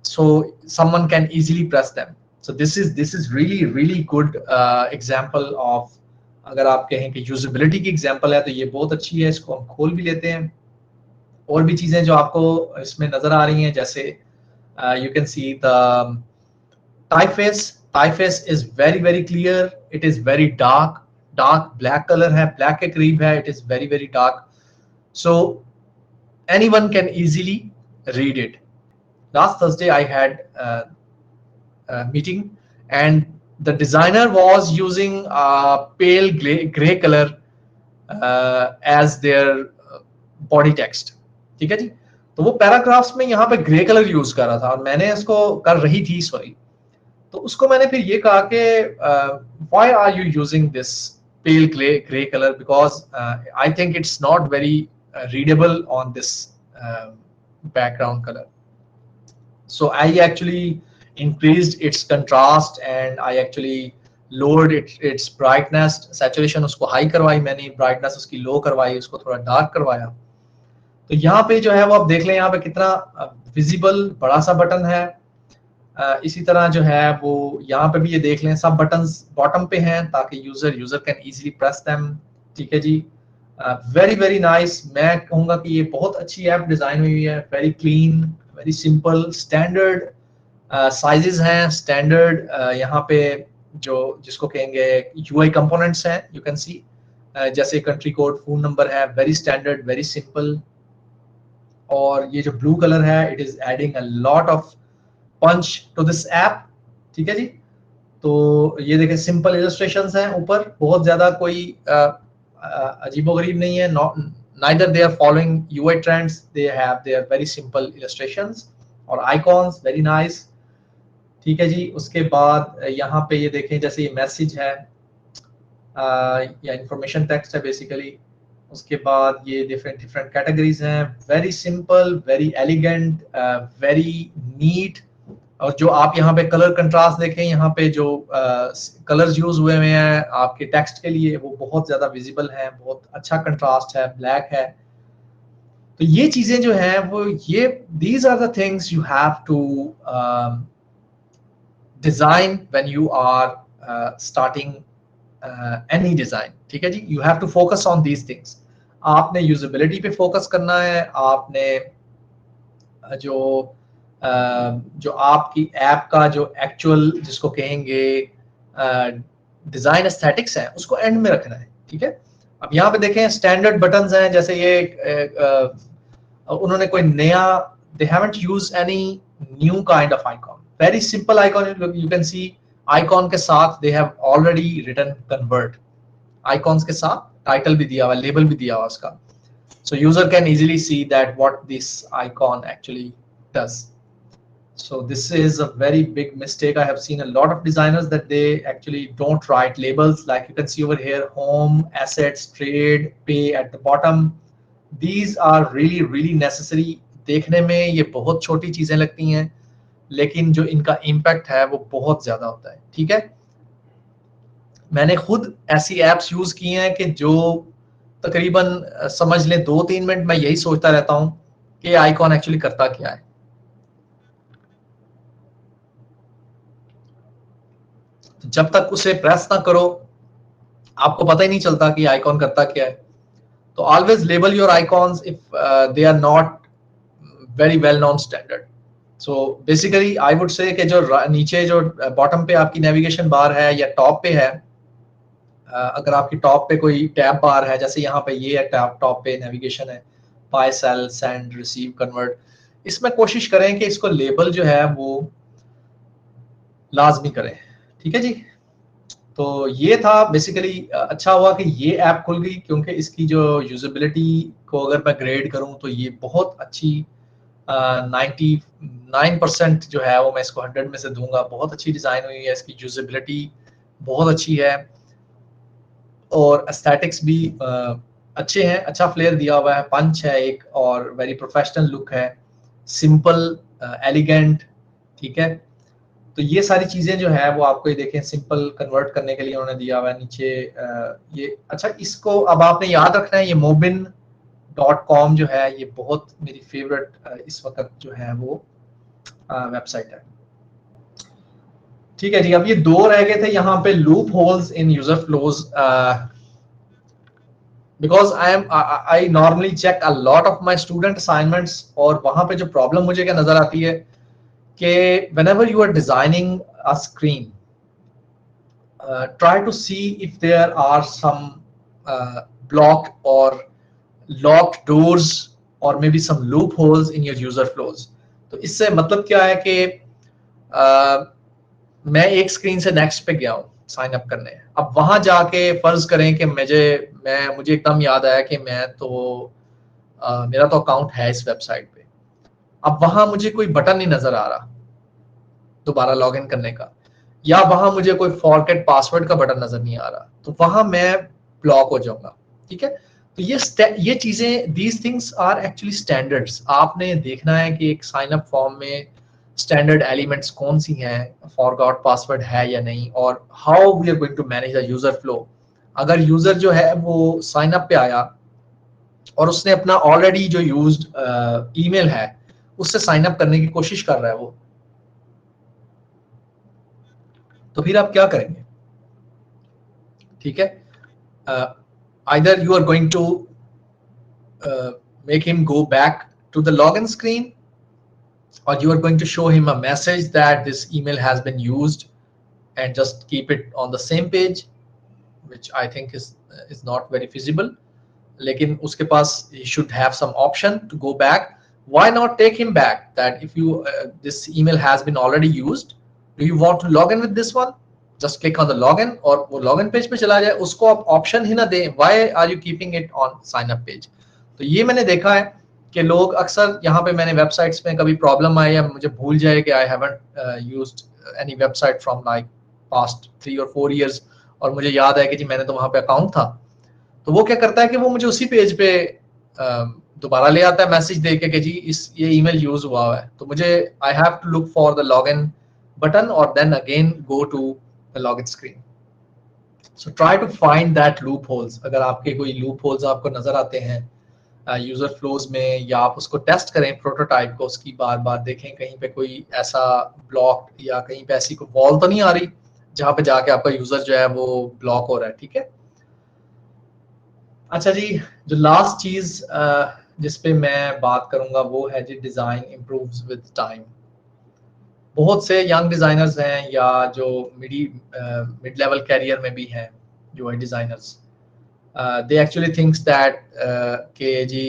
So someone can easily press them. So this is really good example of, अगर आप कहें कि यूजेबिलिटी की एग्जांपल है तो ये बहुत अच्छी है. इसको हम खोल भी लेते हैं. और भी चीजें जो आपको इसमें नजर आ रही हैं, जैसे you can see the typeface is very clear. It is very dark black colour है, ब्लैक के करीब है. It is very dark, so anyone can easily read it. Last Thursday I had a meeting, and the designer was using a pale gray color as their body text. ठीक है जी, तो वो paragraphs में यहाँ पे ग्रे कलर यूज कर रहा था, और मैंने इसको कर रही थी सॉरी, तो उसको मैंने फिर ये कहा कि why are you using this pale gray color, because I think it's not very readable on this background color. So I actually increased its contrast, and I actually lowered its brightness. Saturation उसको high करवाई मैंने, brightness उसकी low करवाई, उसको थोड़ा dark करवाया. तो यहाँ पे जो है वो आप देख लें, यहाँ पे कितना विजिबल बड़ा सा बटन है. इसी तरह जो है वो यहाँ पे भी ये देख लें, सब बटन्स बॉटम पे हैं ताकि user can easily press them. ठीक है जी, वेरी नाइस. मैं कहूँगा कि ये बहुत अच्छी ऐप डिजाइन हुई है. Very clean, very simple, standard sizes हैं, स्टैंडर्ड यहाँ पे जो जिसको कहेंगे यूआई कंपोनेंट्स हैं, यू कैन सी. जैसे कंट्री कोड, फोन नंबर है, वेरी स्टैंडर्ड, वेरी सिंपल। और ये जो ब्लू कलर है, it is adding a lot of punch to this app. ठीक है जी। तो ये देखें, सिंपल इलस्ट्रेशंस हैं ऊपर, बहुत ज्यादा कोई अजीबोगरीब नहीं है। neither they are following UI trends, they have their very simple illustrations और icons, very nice। ठीक है जी। उसके बाद यहाँ पे ये देखें, जैसे ये मैसेज है या इंफॉर्मेशन टेक्स्ट है बेसिकली। उसके बाद ये डिफरेंट डिफरेंट कैटेगरीज हैं, very simple, very elegant, very neat. और जो आप यहाँ पे कलर कंट्रास्ट देखें, यहाँ पे जो कलर्स यूज हुए हुए हैं आपके टेक्स्ट के लिए, वो बहुत ज्यादा विजिबल है, बहुत अच्छा कंट्रास्ट है, ब्लैक है। तो ये चीजें जो हैं वो ये these are the things you have to design when you are starting any design. ठीक है जी। You have to focus on these things. आपने यूजेबिलिटी पे फोकस करना है। आपने जो जो आपकी ऐप का जो एक्चुअल जिसको कहेंगे डिजाइन एस्थेटिक्स है, उसको एंड में रखना है। ठीक है। अब यहाँ पे देखें, स्टैंडर्ड बटन्स हैं, जैसे ये उन्होंने कोई नया, they haven't used any new kind of icon, very simple icon। you can see icon के साथ they have already written convert, icons के साथ टाइटल भी दिया हुआ, लेबल भी दिया हुआ उसका। so user can easily see that what this icon actually does। so this is a very big mistake. I have seen a lot of designers that they actually don't write labels, like you can see over here, home, assets, trade, pay at the bottom। these are really really necessary। देखने में ये बहुत छोटी चीजें लगती हैं, लेकिन जो इनका इम्पैक्ट है वो बहुत ज्यादा होता है। ठीक है। मैंने खुद ऐसी एप्स यूज की हैं कि जो तकरीबन समझ लें 2-3 मिनट मैं यही सोचता रहता हूँ कि आइकॉन एक्चुअली करता क्या है। तो जब तक उसे प्रेस ना करो, आपको पता ही नहीं चलता कि आइकॉन करता क्या है। तो always label your icons if they are not very well known standard. So basically I would say कि जो नीचे जो बॉटम पे आपकी नेविगेशन बार है या टॉप पे है, अगर आपकी टॉप पे कोई टैब बार है, जैसे यहाँ पे ये है टैब, टॉप पे नेविगेशन है, buy, sell, send, receive, convert, इसमें कोशिश करें कि इसको लेबल जो है वो लाजमी करें। ठीक है जी। तो ये था बेसिकली। अच्छा हुआ कि ये ऐप खुल गई, क्योंकि इसकी जो यूजेबिलिटी को अगर मैं ग्रेड करूं तो ये बहुत अच्छी 99% जो है वो मैं इसको 100 में से दूंगा। बहुत अच्छी डिजाइन हुई है, इसकी यूजेबिलिटी बहुत अच्छी है और एस्थेटिक्स भी अच्छे हैं, अच्छा फ्लेयर दिया हुआ है, पंच है एक, और वेरी प्रोफेशनल लुक है, सिंपल, एलिगेंट। ठीक है। तो ये सारी चीजें जो है वो आपको ये देखें, सिंपल कन्वर्ट करने के लिए उन्होंने दिया हुआ है नीचे। ये अच्छा, इसको अब आपने याद रखना है, ये mobin.com जो है ये बहुत मेरी फेवरेट इस वक्त जो है वो वेबसाइट है। ठीक है जी। अब ये दो रह गए थे यहाँ पे, loopholes in user flows. Because I normally check a lot of my student assignments, और वहां पे जो प्रॉब्लम मुझे क्या नजर आती है कि whenever you are designing a screen, try to see if there are some blocked or locked doors or maybe some loopholes in your user flows। तो इससे मतलब क्या है कि मैं एक स्क्रीन से नेक्स्ट पे गया हूँ साइन अप करने। अब वहां जाके फर्ज करें कि मुझे एकदम याद आया कि मेरा तो अकाउंट है इस वेबसाइट पे। अब वहां मुझे कोई बटन नहीं नजर आ रहा दोबारा लॉगिन करने का, या वहां मुझे कोई फॉरगेट पासवर्ड का बटन नजर नहीं आ रहा, तो वहां मैं ब्लॉक हो जाऊंगा। ठीक है। तो ये चीजें, these things are actually standards. आपने देखना है कि एक साइन अप फॉर्म में स्टैंडर्ड एलिमेंट्स कौन सी हैं, फॉरगॉट पासवर्ड है या नहीं, और how we are going to manage the user flow. अगर यूजर जो है वो साइन अप पे आया और उसने अपना ऑलरेडी जो यूज्ड ईमेल है उससे साइन अप करने की कोशिश कर रहा है वो, तो फिर आप क्या करेंगे? ठीक है। either you are going to make him go back to the login screen, or you are going to show him a message that this email has been used and just keep it on the same page, which I think is not very feasible. लेकिन उसके पास he should have some option to go back. Why not take him back? That if you this email has been already used, do you want to log in with this one? Just click on the login और वो login page पे चला जाए. उसको आप option ही ना दें. Why are you keeping it on sign up page? तो ये मैंने देखा है कि लोग अक्सर यहाँ पे मैंने वेबसाइट्स में कभी प्रॉब्लम आई या मुझे भूल जाए कि I haven't used any website from like past 3 or 4 years और मुझे याद है कि जी मैंने तो वहाँ पे अकाउंट था, तो वो क्या करता है कि वो मुझे उसी पेज पे दोबारा ले आता है मैसेज दे के कि जी इस ये ईमेल यूज हुआ है, तो मुझे I have to look for the login button और then again go to the login screen. So try to find that loopholes. अगर आपके कोई लूप होल्स आपको नजर आते हैं यूजर फ्लोज में, या आप उसको टेस्ट करें प्रोटोटाइप को, उसकी बार बार देखें कहीं पे कोई ऐसा ब्लॉक या कहीं पे ऐसी कोई वॉल तो नहीं आ रही जहां पे जाके आपका यूजर जो है वो ब्लॉक हो रहा है. ठीक है. अच्छा जी, जो लास्ट चीज जिस पे मैं बात करूंगा वो है जी डिजाइन इम्प्रूव्स विद टाइम. बहुत से यंग डिजाइनर्स हैं या जो मिड लेवल कैरियर में भी हैं UI designers, they actually thinks that कि जी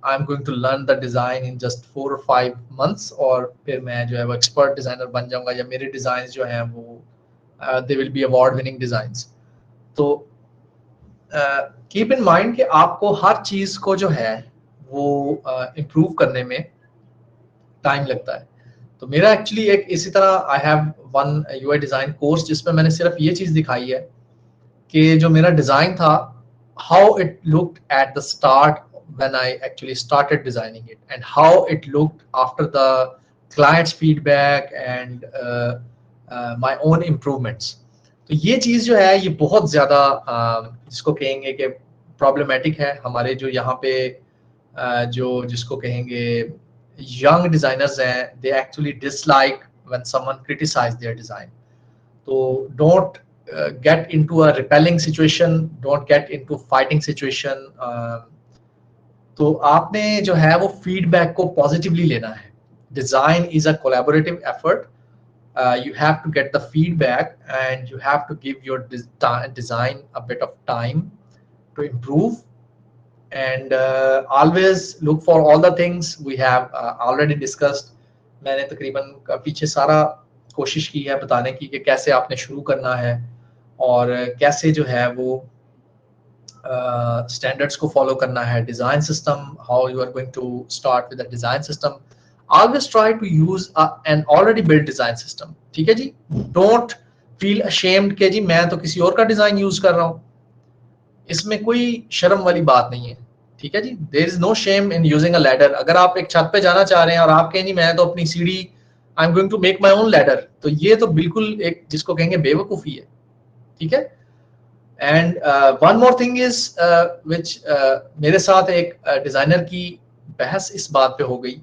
I'm going to learn the design in just 4 or 5 months और फिर मैं जो है वो एक्सपर्ट डिजाइनर बन जाऊंगा या मेरे डिजाइन जो हैं वो they will be award winning designs. तो कीप इन माइंड कि आपको हर चीज को जो है वो इम्प्रूव करने में टाइम लगता है. तो मेरा एक्चुअली एक इसी तरह I have one UI design course जिसमें मैंने सिर्फ ये चीज दिखाई है कि जो मेरा डिजाइन था, how it looked at the start when I actually started designing it and how it looked after the client's feedback and my own improvements. तो ये चीज जो है ये बहुत ज्यादा जिसको कहेंगे कि प्रॉब्लमेटिक है हमारे जो यहाँ पे जो जिसको कहेंगे यंग डिजाइनर्स हैं, they actually dislike when someone criticize their design. तो don't get into a repelling situation, don't get into fighting situation. तो आपने जो है वो फीडबैक को पॉजिटिवली लेना है. Design is a collaborative effort. You have to get the feedback and you have to give your design a bit of time to improve and always look for all the things we have already discussed. मैंने तकरीबन पीछे सारा कोशिश की है बताने की कि कैसे आपने शुरू करना है और कैसे जो है वो स्टैंडर्ड्स को फॉलो करना है. Design system, how you are going to start with the design system. Always try to use an already build design system. ठीक है जी. डोंट फील अशेम्ड कि जी मैं तो किसी और का डिजाइन यूज कर रहा हूँ. इसमें कोई शर्म वाली बात नहीं है. ठीक है जी. There is no shame in using a ladder. अगर आप एक छत पे जाना चाह रहे हैं और आप कहें जी मैं तो अपनी सीढ़ी I am going to make my own ladder, तो ये तो बिल्कुल एक जिसको कहेंगे बेवकूफी है. ठीक है. And one more thing is which मेरे साथ एक डिजाइनर की बहस इस बात पे हो गई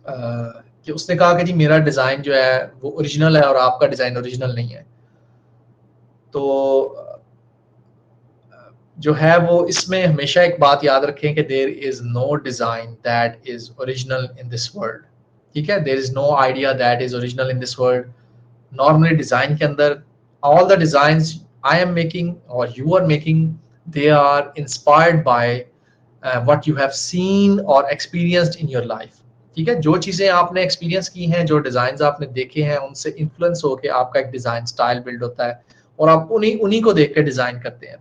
कि उसने कहा कि जी मेरा डिजाइन जो है वो ओरिजिनल है और आपका डिजाइन ओरिजिनल नहीं है. तो जो है वो इसमें हमेशा एक बात याद रखें कि there is no design that is original in this world. ठीक है. There is no idea that is original in this world. Normally design के अंदर all the designs I am making or you are making, they are inspired by what you have seen or experienced in your life. ठीक है. जो चीजें आपने experience की हैं, जो डिजाइन आपने देखे हैं, उनसे इन्फ्लुएंस होकर आपका एक डिजाइन स्टाइल बिल्ड होता है और आप उन्हीं को देख के डिजाइन करते हैं.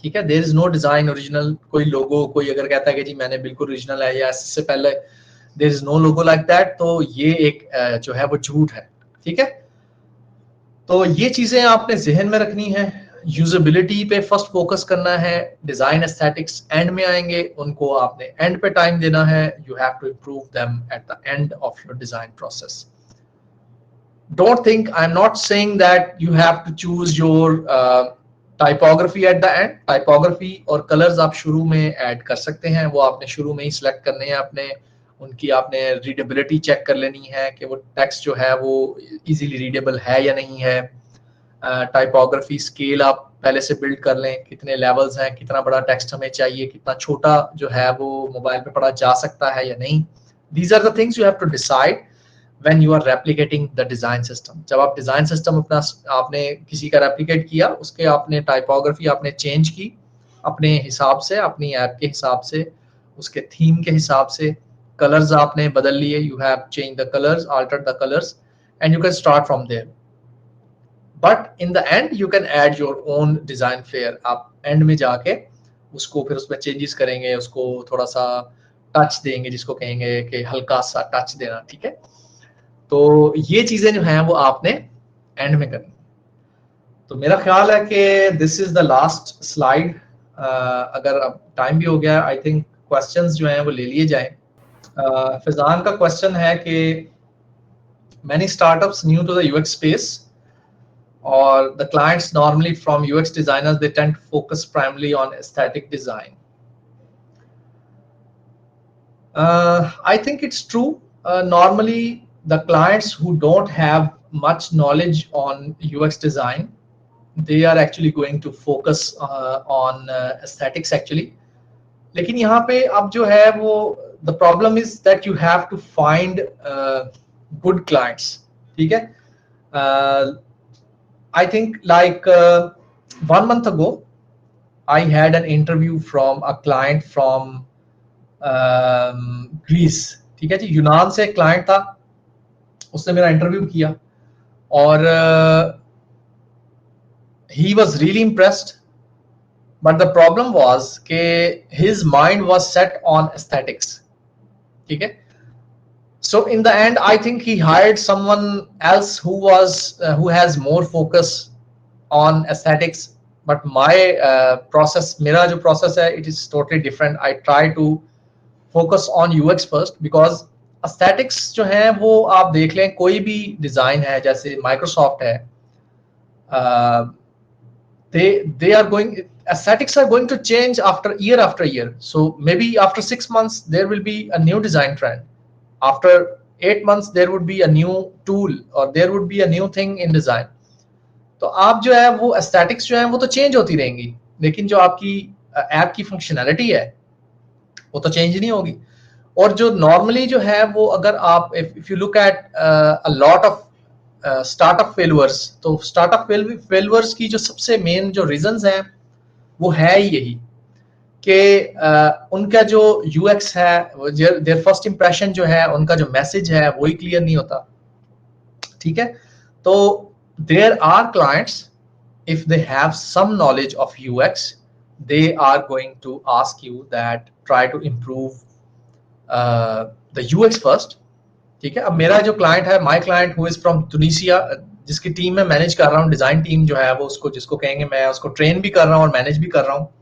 ठीक है. There is no design original. कोई लोगो कोई अगर कहता है कि जी मैंने बिल्कुल ओरिजिनल है या इससे पहले there is no logo like that, तो ये एक जो है वो झूठ है. ठीक है. तो ये चीजें आपने जहन में रखनी है. यूजेबिलिटी पे फर्स्ट फोकस करना है. डिजाइन एस्थेटिक्स एंड में आएंगे, उनको आपने एंड पे टाइम देना है. You have to improve them at the end of your design process. Don't think, I am not saying that you have to choose your typography at the end. Typography और colours आप शुरू में add कर सकते हैं, वो आपने शुरू में ही सिलेक्ट करने हैं. अपने उनकी आपने रीडेबिलिटी चेक कर लेनी है कि वो टेक्स्ट जो है वो इजीली रीडेबल है या नहीं है. टाइपोग्राफी स्केल आप पहले से बिल्ड कर लें, कितने लेवल्स हैं, कितना बड़ा टेक्स्ट हमें चाहिए, कितना छोटा जो है वो मोबाइल पे पढ़ा जा सकता है या नहीं. These are the things you have to decide when you are replicating the design system. जब आप design system अपना आपने किसी का replicate किया, उसके आपने typography आपने change की अपने हिसाब से, अपनी ऐप के हिसाब से, उसके थीम के हिसाब से, colors आपने बदल लिए, you have changed the colors, altered the colors, and you can start from there. But in the end you can add your own design flair. आप end में जाके उसको फिर उसमें changes करेंगे, उसको थोड़ा सा टच देंगे, जिसको कहेंगे कि हल्का सा टच देना, ठीक है। तो ये चीजें जो हैं वो आपने एंड में करनी। तो मेरा ख्याल है कि this is the last slide. अगर अब टाइम भी हो गया, आई थिंक क्वेश्चंस जो हैं वो ले लिए जाएं। फिजान का क्वेश्चन है कि many startups new to the UX space or the clients normally from UX designers, they tend to focus primarily on aesthetic design. I think it's true. Normally the clients who don't have much knowledge on UX design, they are actually going to focus on aesthetics actually. लेकिन यहाँ पे अब जो है वो the problem is that you have to find good clients, ठीक है। I think like 1 month ago I had an interview from a client from Greece, ठीक है जी, यूनान से एक क्लाइंट था, उसने मेरा इंटरव्यू किया और he was really impressed, but the problem was कि his mind was set on aesthetics, ठीक है। So in the end I think he hired someone else who was who has more focus on aesthetics, but my process, मेरा जो process है, it is totally different. I try to focus on UX first, because aesthetics जो है वो आप देख लें, कोई भी डिजाइन है जैसे माइक्रोसॉफ्ट है, they are going, aesthetics are going to change after year. So maybe after 6 months there will be a new design trend, after 8 months there would be a new tool or there would be a new thing in design. तो आप जो है वो aesthetics जो है वो तो change होती रहेंगी, लेकिन जो आपकी ऐप की फंक्शनैलिटी है वो तो चेंज नहीं होगी। और जो नॉर्मली जो है वो अगर आप if you look at a lot of startup failures, तो स्टार्टअप फेलियर्स की जो सबसे मेन जो रीजंस हैं वो है यही कि उनका जो यूएक्स है, देयर फर्स्ट इंप्रेशन जो है, उनका जो मैसेज है वही क्लियर नहीं होता, ठीक है। तो there are clients, if they have some knowledge of UX, they are going to ask you that try to improve the UX first, ठीक है। अब मेरा जो क्लाइंट है, my client who is from Tunisia, जिसकी टीम में manage कर रहा हूँ, डिजाइन टीम जो है वो उसको जिसको कहेंगे, मैं उसको ट्रेन भी कर रहा हूँ और मैनेज भी कर रहा हूँ।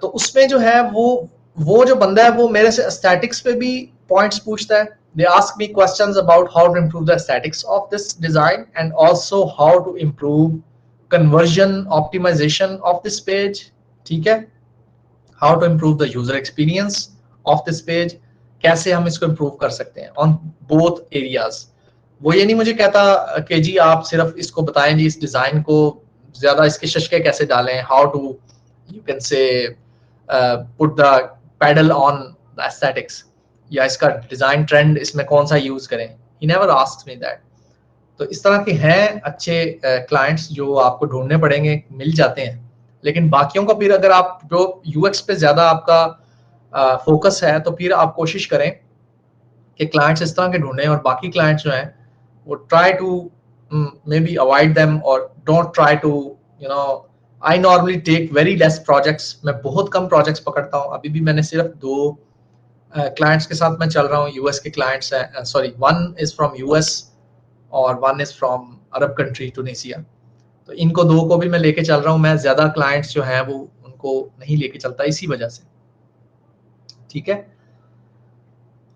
तो उसमें जो है वो जो बंदा है वो मेरे से एस्थेटिक्स पे भी पॉइंट्स पूछता है। They ask me questions about how to improve the aesthetics of this design and also how to improve conversion optimisation of this page, ठीक है। How to improve the user experience of this page, कैसे हम इसको improve कर सकते हैं on both areas. वो ये नहीं मुझे कहता कि जी आप सिर्फ इसको बताएं जी, इस डिजाइन को ज्यादा इसके शशके कैसे डालें, how to you can say put the pedal on the aesthetics, या इसका डिजाइन ट्रेंड इसमें कौन सा यूज करें। he never asks me that. तो इस तरह के हैं अच्छे क्लाइंट्स जो आपको ढूंढने पड़ेंगे, मिल जाते हैं, लेकिन बाकियों का फिर अगर आप जो यूएक्स पे ज्यादा आपका फोकस है तो फिर आप कोशिश करें कि क्लाइंट्स इस तरह के ढूंढें, और बाकी क्लाइंट्स जो हैं वो try to maybe avoid them और don't try to you know. I normally take very less projects, मैं बहुत कम प्रोजेक्ट्स पकड़ता हूँ। अभी भी मैंने सिर्फ 2 क्लाइंट्स के साथ मैं चल रहा हूँ, यूएस के क्लाइंट्स हैं, सॉरी 1 इज फ्रॉम यूएस और 1 इज फ्रॉम अरब कंट्री टूनिसिया। तो इनको 2 को भी मैं लेके चल रहा हूँ, मैं ज्यादा क्लाइंट्स जो हैं वो उनको नहीं लेके चलता इसी वजह से, ठीक है।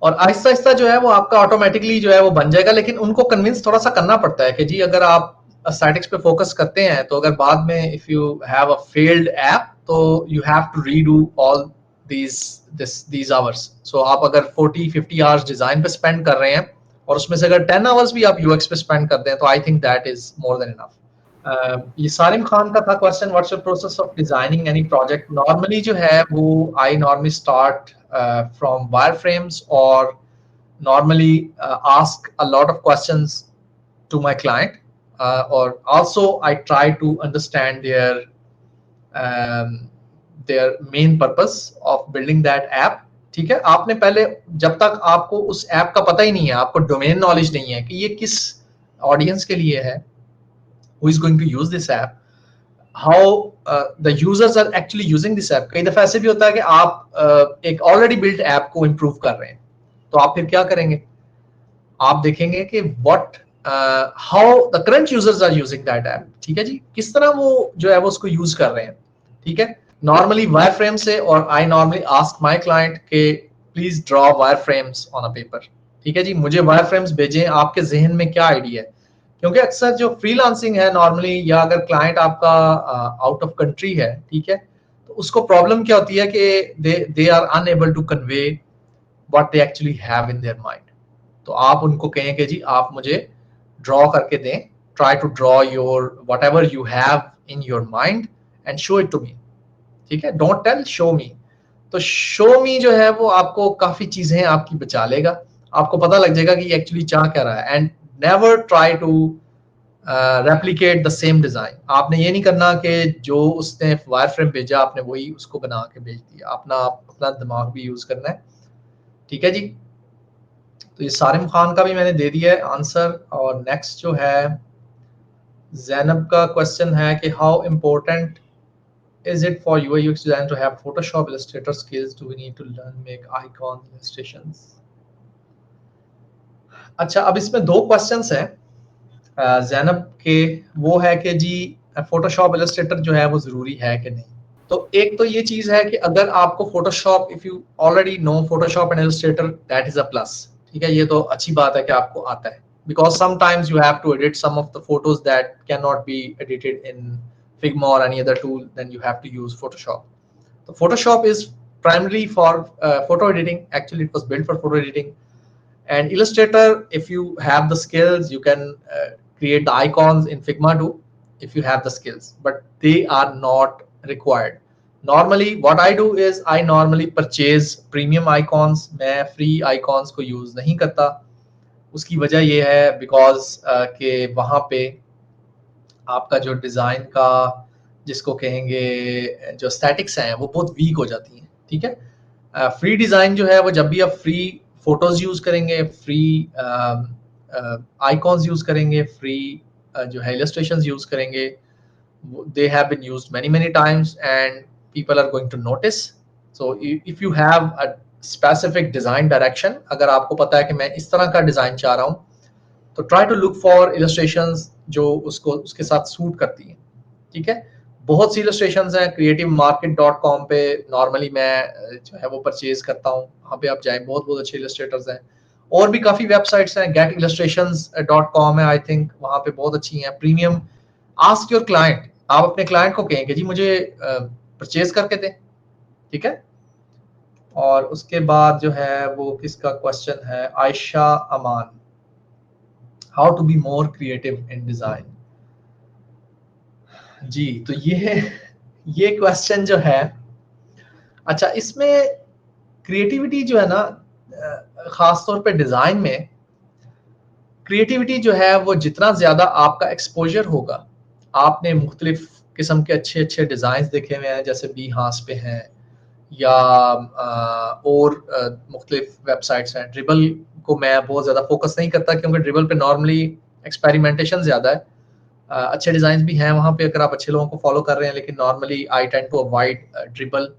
और आहिस्ता आहिस्ता जो है वो आपका ऑटोमेटिकली जो है वो बन जाएगा, लेकिन उनको कन्विंस थोड़ा सा करना पड़ता है कि जी अगर आप एस्थेटिक्स पे फोकस करते हैं तो अगर बाद में if you have a failed app तो you have to redo all these hours. So आप अगर 40-50 आवर्स डिजाइन पे स्पेंड कर रहे हैं और उसमें से अगर 10 आवर्स भी आप यूएक्स पे स्पेंड करते हैं तो I think that is more than enough. ये सारिम खान का था question, what's your process of designing any project. Normally जो है वो I normally start from wire frames और normally ask a lot of questions to my client, or also I try to understand um, their main purpose of building that app. ठीक है, आपने पहले, जब तक आपको उस ऐप का पता ही नहीं है, आपको डोमेन नॉलेज नहीं है कि ये किस ऑडियंस के लिए है, who is going to use this app, how the users are actually using this app. कई दफा ऐसे भी होता है कि आप एक ऑलरेडी बिल्ट ऐप को इम्प्रूव कर रहे हैं, तो आप फिर क्या करेंगे, आप देखेंगे कि what how the current users are using that app. ठीक है जी, किस तरह वो जो है वो उसको यूज कर रहे हैं। ठीक है, नॉर्मली वायर फ्रेम से, और I normally ask my client के please draw wireframes on a paper. ठीक है जी, मुझे वायर फ्रेम्स भेजें, आपके जहन में क्या आइडिया है, क्योंकि अक्सर जो फ्रीलांसिंग है नॉर्मली, या अगर क्लाइंट आपका आउट ऑफ कंट्री है, ठीक है, तो उसको प्रॉब्लम क्या होती है कि they are unable to convey what they actually have in their mind. तो आप उनको कहें कि जी आप मुझे ड्रॉ करके दें, try to draw your whatever you have in your mind and show it to me. ठीक है, डोंट टेल, शो मी। तो शो मी जो है वो आपको काफी चीजें आपकी बचा लेगा, आपको पता लग जाएगा कि एक्चुअली चाह क्या रहा है। And never try to replicate the same design. आपने ये नहीं करना कि जो उसने वायर फ्रेम भेजा आपने वही उसको बना के भेज दिया, अपना दिमाग भी यूज करना है। ठीक है जी, तो ये सारिम खान का भी मैंने दे दिया है आंसर। और नेक्स्ट जो है जैनब का क्वेश्चन है कि how important is it for UI UX design to have Photoshop Illustrator skills? Do we need to learn make icons illustrations? अच्छा, अब इसमें दो क्वेश्चंस हैं जैनब के। वो है कि जी फोटोशॉप इलस्ट्रेटर जो है वो जरूरी है कि नहीं। तो एक तो ये चीज है कि अगर आपको Photoshop, if you already know Photoshop and Illustrator, that is a plus. ठीक है, ये तो अच्छी बात है कि आपको आता है, because sometimes you have to edit some of the photos that cannot be edited in Figma or any other tool, then you have to use Photoshop. So Photoshop is primarily for photo editing. Actually, it was built for photo editing. And Illustrator, if you have the skills, you can create the icons in Figma too, if you have the skills, but they are not required. Normally, what I do is I normally purchase premium icons. मैं free icons को use नहीं करता। उसकी वजह ये है because कि वहाँ पे आपका जो डिज़ाइन का, जिसको कहेंगे जो स्टैटिक्स हैं, वो बहुत वीक हो जाती हैं। ठीक है, फ्री डिज़ाइन जो है वो जब भी आप फ्री फोटोज यूज़ करेंगे, फ्री आइकॉन्स यूज़ करेंगे, फ्री जो है इलस्ट्रेशंस यूज़ करेंगे, they have been used many times and people are going to notice. So if you have a specific design direction, अगर आपको पता है कि मैं इस तरह का डिज़ाइन चाह रहा हूँ, तो try to look for illustrations जो उसको उसके साथ सूट करती हैं। ठीक है, बहुत सी इलस्ट्रेशंस हैं, creativemarket.com पे नॉर्मली मैं जो है वो परचेज करता हूँ, वहाँ पे आप जाएं, बहुत बहुत अच्छे इलस्ट्रेटर्स हैं। और भी काफ़ी वेबसाइट्स हैं, getillustrations.com है आई थिंक, वहाँ पे बहुत अच्छी हैं प्रीमियम। आस्क योर क्लाइंट, आप अपने क्लाइंट को कहें कि जी मुझे परचेज करके दें। ठीक है, और उसके बाद जो है वो किसका क्वेश्चन है, Ayesha Aman, how to be more creative in design. जी, तो ये क्वेश्चन जो है, अच्छा इसमें क्रिएटिविटी जो है ना, खास तौर पे डिजाइन में क्रिएटिविटी जो है वो जितना ज्यादा आपका एक्सपोजर होगा, आपने मुख्तलिफ किस्म के अच्छे अच्छे डिजाइन देखे हुए हैं, जैसे बी हांस पे हैं, या और मुख्तलिफ वेबसाइट्स हैं। ड्रिबल को मैं बहुत ज़्यादा फोकस नहीं करता, क्योंकि ड्रिबल पे नॉर्मली एक्सपेरिमेंटेशन ज़्यादा है। अच्छे डिज़ाइन भी हैं वहाँ पे अगर आप अच्छे लोगों को फॉलो कर रहे हैं, लेकिन normally I tend to avoid Dribbble.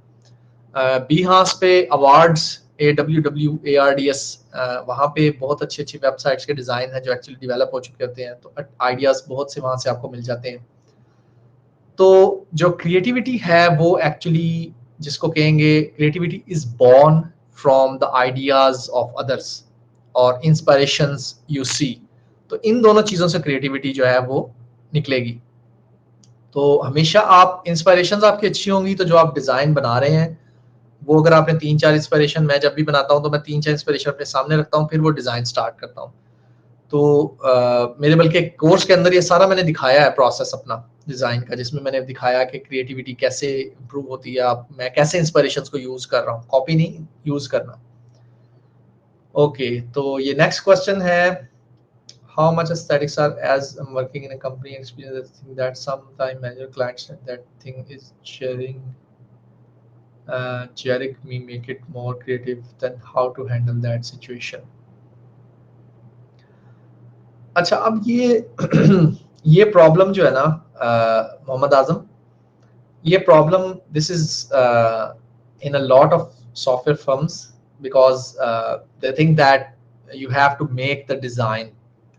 Behance पे अवार्ड्स, AWWARDS, वहाँ पे बहुत अच्छी अच्छी वेबसाइट्स के डिज़ाइन हैं जो एक्चुअली डेवलप हो चुके होते हैं, तो आइडियाज़ बहुत से वहाँ से आपको मिल जाते हैं। तो जो क्रिएटिविटी है वो एक्चुअली, जिसको कहेंगे, creativity is born from the ideas of others और इंस्पिरेशंस यू सी। तो इन दोनों चीज़ों से क्रिएटिविटी जो है वो निकलेगी। तो हमेशा आप, इंस्पिरेशंस आपकी अच्छी होंगी तो जो आप डिज़ाइन बना रहे हैं वो, अगर आपने 3-4 इंस्पिरेशन, मैं जब भी बनाता हूँ तो मैं 3-4 इंस्पिरेशन अपने सामने रखता हूँ, फिर वो डिज़ाइन स्टार्ट करता हूँ। तो मेरे बल्कि कोर्स के अंदर ये सारा मैंने दिखाया है प्रोसेस अपना डिज़ाइन का, जिसमें मैंने दिखाया कि क्रिएटिविटी कैसे इम्प्रूव होती है, मैं कैसे इंस्पिरेशंस को यूज़ कर रहा हूँ, कॉपी नहीं यूज़ करना। ओके, तो ये नेक्स्ट क्वेश्चन है, how much aesthetics are as I'm working in a company experience I think that sometime manager clients that thing is sharing me make it more creative than how to handle that situation. अच्छा, अब ये ये problem जो है ना मोहम्मद आजम, ये problem this is in a lot of software firms because they think that you have to make the design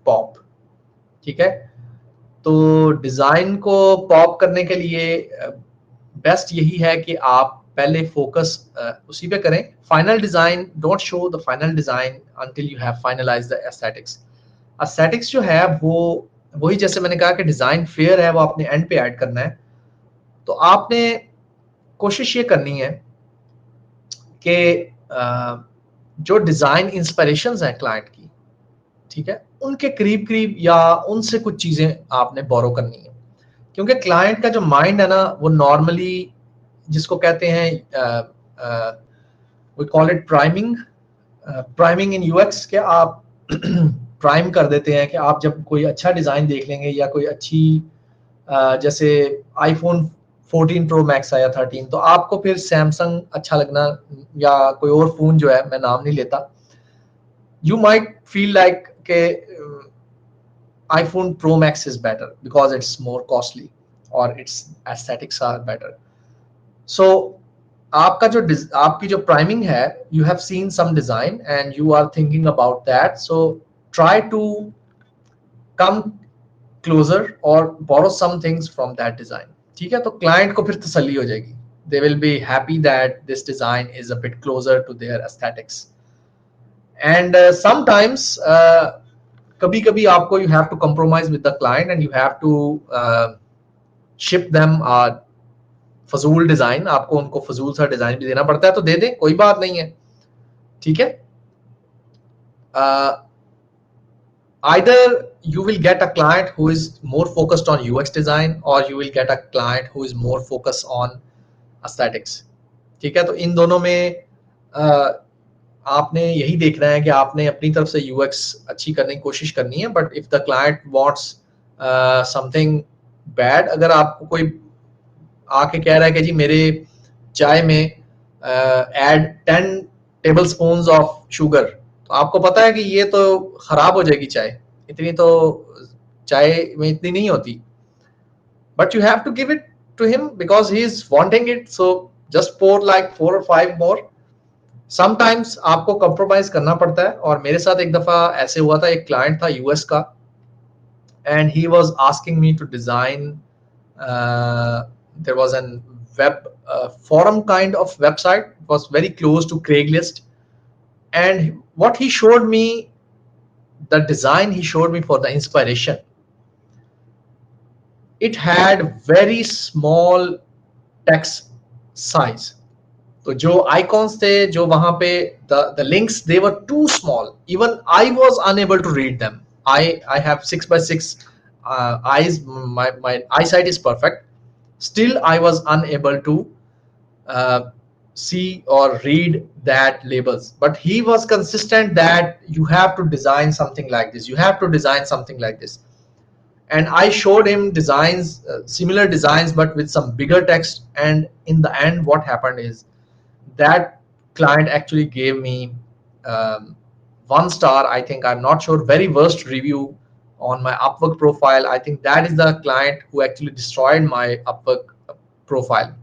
pop. ठीक है, तो डिजाइन को पॉप करने के लिए बेस्ट यही है कि आप पहले फोकस उसी पे करें. Final design, don't show the final design until you have finalise the aesthetics. Aesthetics जो है वो वही, जैसे मैंने कहा कि डिजाइन फेयर है, वो आपने एंड पे ऐड करना है. तो आपने कोशिश ये करनी है कि जो डिजाइन इंस्पिरेशंस हैं क्लाइंट की, ठीक है, उनके करीब करीब या उनसे कुछ चीजें आपने बोरो करनी है. क्योंकि क्लाइंट का जो माइंड है ना, वो नॉर्मली जिसको कहते हैं we call it priming. Priming in UX के आप प्राइम कर देते हैं कि आप जब कोई अच्छा डिजाइन देख लेंगे या कोई अच्छी जैसे आईफोन 14 प्रो मैक्स आया 13, तो आपको फिर सैमसंग अच्छा लगना, या कोई और फोन जो है, मैं नाम नहीं लेता, you might feel like के iPhone Pro Max is better because it's more costly or its aesthetics are better. So आपका जो आपकी जो priming है, you have seen some design and you are thinking about that, so try to come closer or borrow some things from that design. ठीक है, तो client को फिर तसल्ली हो जाएगी. They will be happy that this design is a bit closer to their aesthetics. And sometimes कभी कभी आपको you have to compromise with the client and you have to ship them फजूल डिजाइन. आपको उनको फजूल सा डिजाइन भी देना पड़ता है, तो दे दें, कोई बात नहीं है. ठीक है, either you will get a client who is more focused on UX design or you will get a client who is more focused on aesthetics. ठीक है, तो इन दोनों में आपने यही देखना है कि आपने अपनी तरफ से यूएक्स अच्छी करने की कोशिश करनी है. But if the client wants something bad, अगर आपको कोई आके कह रहा है कि जी मेरे चाय में add 10 table spoon of sugar, तो आपको पता है कि ये तो खराब हो जाएगी चाय, इतनी तो चाय में इतनी नहीं होती. But you have to give it to him because he is wanting it, so just pour like 4 or 5 more. Sometimes आपको कंप्रोमाइज करना पड़ता है. और मेरे साथ एक दफा ऐसे हुआ था, एक क्लाइंट था यूएस का and he was asking me to design, there was an web forum kind of website. It was very close to Craigslist, and what he showed me, the design he showed me for the inspiration, it had very small text size. तो जो icons थे, जो वहां पे the links, they were too small. Even I was unable to read them. I have 6 by 6 eyes. My eyesight is perfect. Still, I was unable to uh, see or read that labels. But he was consistent that you have to design something like this. You have to design something like this. And I showed him designs, similar designs, but with some bigger text. And in the end, what happened is that client actually gave me 1 star, I think, I'm not sure, very worst review on my Upwork profile. I think that is the client who actually destroyed my Upwork profile.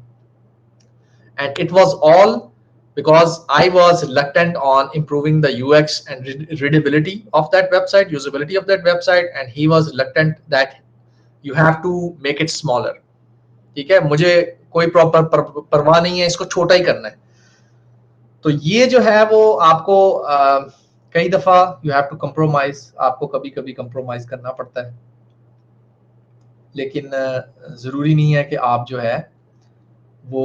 And it was all because I was reluctant on improving the UX and readability of that website, usability of that website, and he was reluctant that you have to make it smaller. ठीक है, मुझे कोई proper परवाह नहीं है, इसको छोटा ही करना है. तो ये जो है वो आपको कई दफा यू हैव टू कंप्रोमाइज, आपको कभी कभी कंप्रोमाइज करना पड़ता है. लेकिन जरूरी नहीं है कि आप जो है वो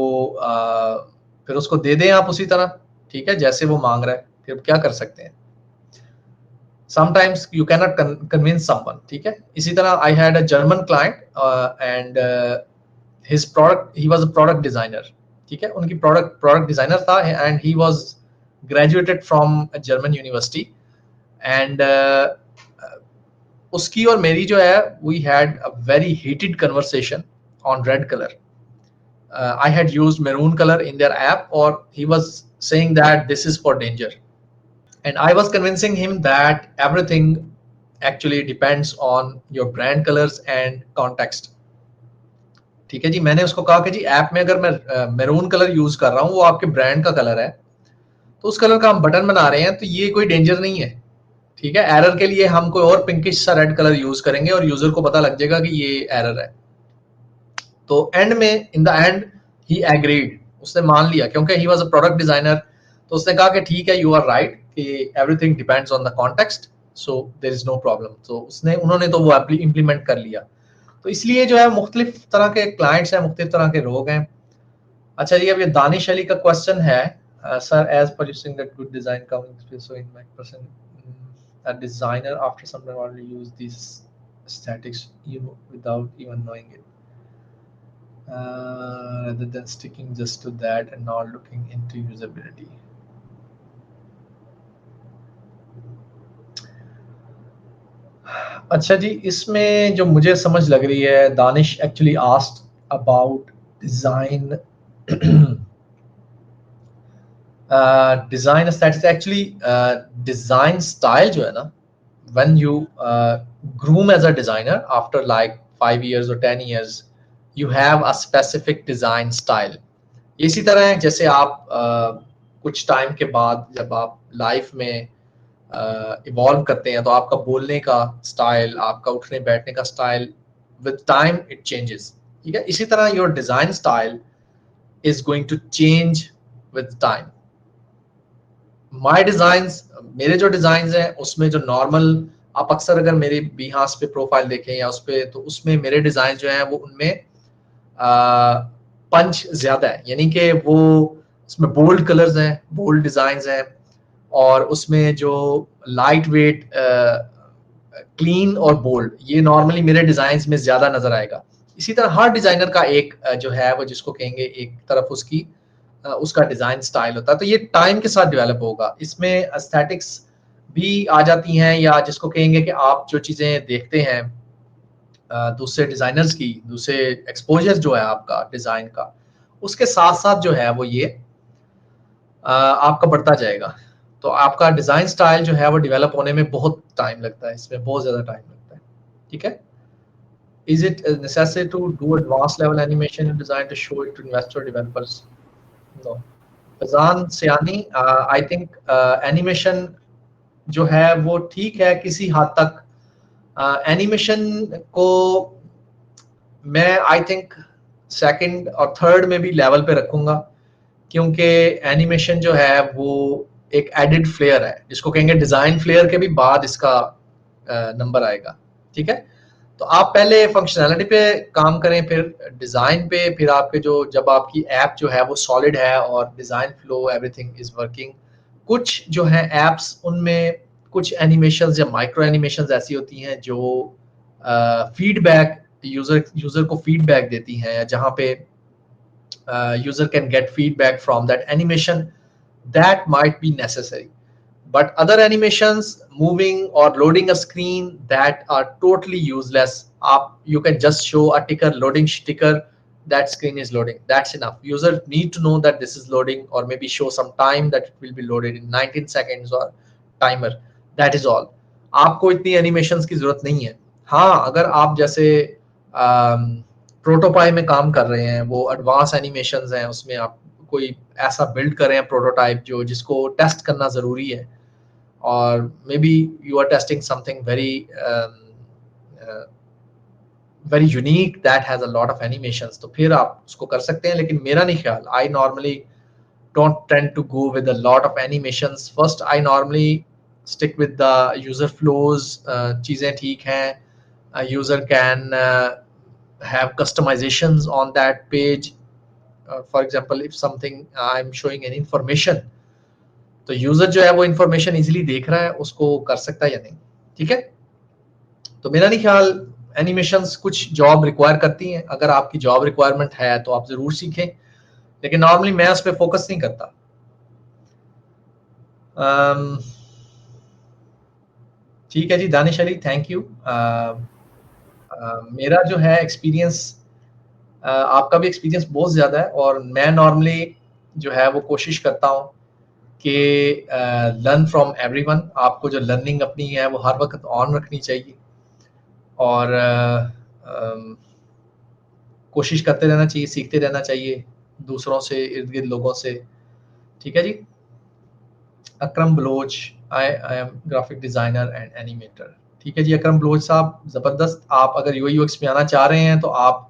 फिर उसको दे दें आप उसी तरह. ठीक है, जैसे वो मांग रहा है, फिर क्या कर सकते हैं. Sometimes you can not convince someone. ठीक है, इसी तरह I had a German client and his product, he was a product designer. ठीक है, उनकी प्रोडक्ट डिजाइनर था and he was graduated from a German university, and उसकी और मेरी जो है, we had a very heated conversation on red color. I had used maroon color in their app, or he was saying that this is for danger. And I was convincing him that everything actually depends on your brand colors and context. ठीक है जी, मैंने उसको कहा कि जी app में अगर मैं maroon colour use कर रहा हूँ, वो आपके ब्रांड का कलर है, तो उस कलर का हम बटन बना रहे हैं, तो ये कोई डेंजर नहीं है. ठीक है, एरर के लिए हम कोई और पिंकिश सा रेड कलर यूज करेंगे और यूजर को पता लग जाएगा कि ये एरर है. तो एंड में in the end he agreed, उसने मान लिया, क्योंकि he was a product designer. तो उसने कहा कि ठीक है, यू आर राइट, कि everything depends on the context, so there is no problem. तो उन्होंने तो वो इम्प्लीमेंट कर लिया. तो इसलिए जो है मुख्तलिफ तरह के क्लाइंट्स हैं, मुख्तलिफ तरह के लोग हैं. अच्छा जी, अब ये दानिश अली का क्वेश्चन है, sir as per you saying that good design coming space, so in my person a designer after some time already use these statics without even knowing it, rather than sticking just to that and not looking into usability. अच्छा जी, इसमें जो मुझे समझ लग रही है, Danish actually asked about design design aesthetics. Actually design style जो है ना, when you groom as a designer after like 5 years or 10 years, you have a specific design style. इसी तरह है जैसे आप कुछ टाइम के बाद जब आप लाइफ में इवॉल्व करते हैं, तो आपका बोलने का स्टाइल, आपका उठने बैठने का style, with time it changes. ठीक है, इसी तरह your design style is going to change with time. My designs, मेरे जो डिजाइंस हैं उसमें जो नॉर्मल, आप अक्सर अगर मेरे बिहास पे प्रोफाइल देखें या उस पे, तो उसमें मेरे डिजाइन जो हैं वो उनमें पंच ज्यादा है, यानी कि वो उसमें बोल्ड कलर्स हैं, बोल्ड डिजाइंस हैं, और उसमें जो लाइट वेट, क्लीन और बोल्ड, ये नॉर्मली मेरे डिजाइन्स में ज्यादा नजर आएगा. इसी तरह हर डिजाइनर का एक जो है वो जिसको कहेंगे एक तरफ उसकी उसका डिजाइन स्टाइल होता है. तो ये टाइम के साथ डेवलप होगा. इसमें एस्थेटिक्स भी आ जाती हैं, या जिसको कहेंगे कि आप जो चीजें देखते हैं दूसरे डिजाइनर्स की, दूसरे एक्सपोजर जो है आपका डिजाइन का, उसके साथ साथ जो है वो ये आपका बढ़ता जाएगा. तो आपका डिजाइन स्टाइल जो है वो डेवलप होने में बहुत टाइम लगता है, इसमें बहुत ज्यादा टाइम लगता है. ठीक है. Is it necessary to do advanced level animation in design to show it to investor developers? No. Fazan सियानी, आई थिंक एनिमेशन जो है वो ठीक है किसी हद तक. एनिमेशन को मैं आई थिंक सेकंड और थर्ड में भी लेवल पे रखूंगा, क्योंकि एनिमेशन जो है वो एक एडिड फ्लेयर है, जिसको कहेंगे डिजाइन फ्लेयर के भी बाद इसका नंबर आएगा. ठीक है. तो आप पहले फंक्शनैलिटी पे काम करें, फिर डिजाइन पे, फिर आपके जो जब आपकी ऐप जो है वो सॉलिड है और design flow everything is working. कुछ जो है एप्स, उनमें कुछ एनिमेशंस या माइक्रो एनिमेशंस ऐसी होती हैं जो फीडबैक, यूजर को फीडबैक देती हैं, या जहाँ पे user can get feedback from that animation, that might be necessary. But other animations, moving or loading a screen, that are totally useless. You can just show a ticker, loading ticker, that screen is loading, that's enough. User need to know that this is loading, or maybe show some time that it will be loaded in 19 seconds or timer. That is all. आपको इतनी animations की जरूरत नहीं है. हाँ, अगर आप जैसे प्रोटोटाइप में काम कर रहे हैं, वो एडवांस एनिमेशंस हैं, उसमें आप कोई ऐसा बिल्ड कर रहे हैं प्रोटोटाइप जो जिसको टेस्ट करना जरूरी है, और maybe you are testing something very very unique that has a lot of animations, तो फिर आप उसको कर सकते हैं. लेकिन मेरा नहीं ख्याल, I normally don't tend to go with a lot of animations. First, I normally stick with the user flows. चीजें ठीक हैं, user can have customizations on that page. For example, if something I'm showing an information, तो user जो है वो information easily देख रहा है, उसको कर सकता है या नहीं. ठीक है. तो मेरा नहीं ख्याल एनिमेशंस कुछ जॉब रिक्वायर करती हैं. अगर आपकी जॉब रिक्वायरमेंट है तो आप जरूर सीखें, लेकिन नॉर्मली मैं उस पर फोकस नहीं करता. अम, ठीक है जी दानिश अली, थैंक यू। मेरा जो है एक्सपीरियंस, आपका भी एक्सपीरियंस बहुत ज़्यादा है, और मैं नॉर्मली जो है वो कोशिश करता हूँ कि लर्न फ्रॉम एवरीवन। आपको जो लर्निंग अपनी है वो हर वक्त ऑन रखनी चाहिए, और कोशिश करते रहना चाहिए, सीखते रहना चाहिए दूसरों से, इर्द गिर्द लोगों से। ठीक है जी। Akram Baloch, I am graphic designer and animator. ठीक है जी अकरम बलोच साहब, ज़बरदस्त। आप अगर यूआई यूएक्स में आना चाह रहे हैं तो आप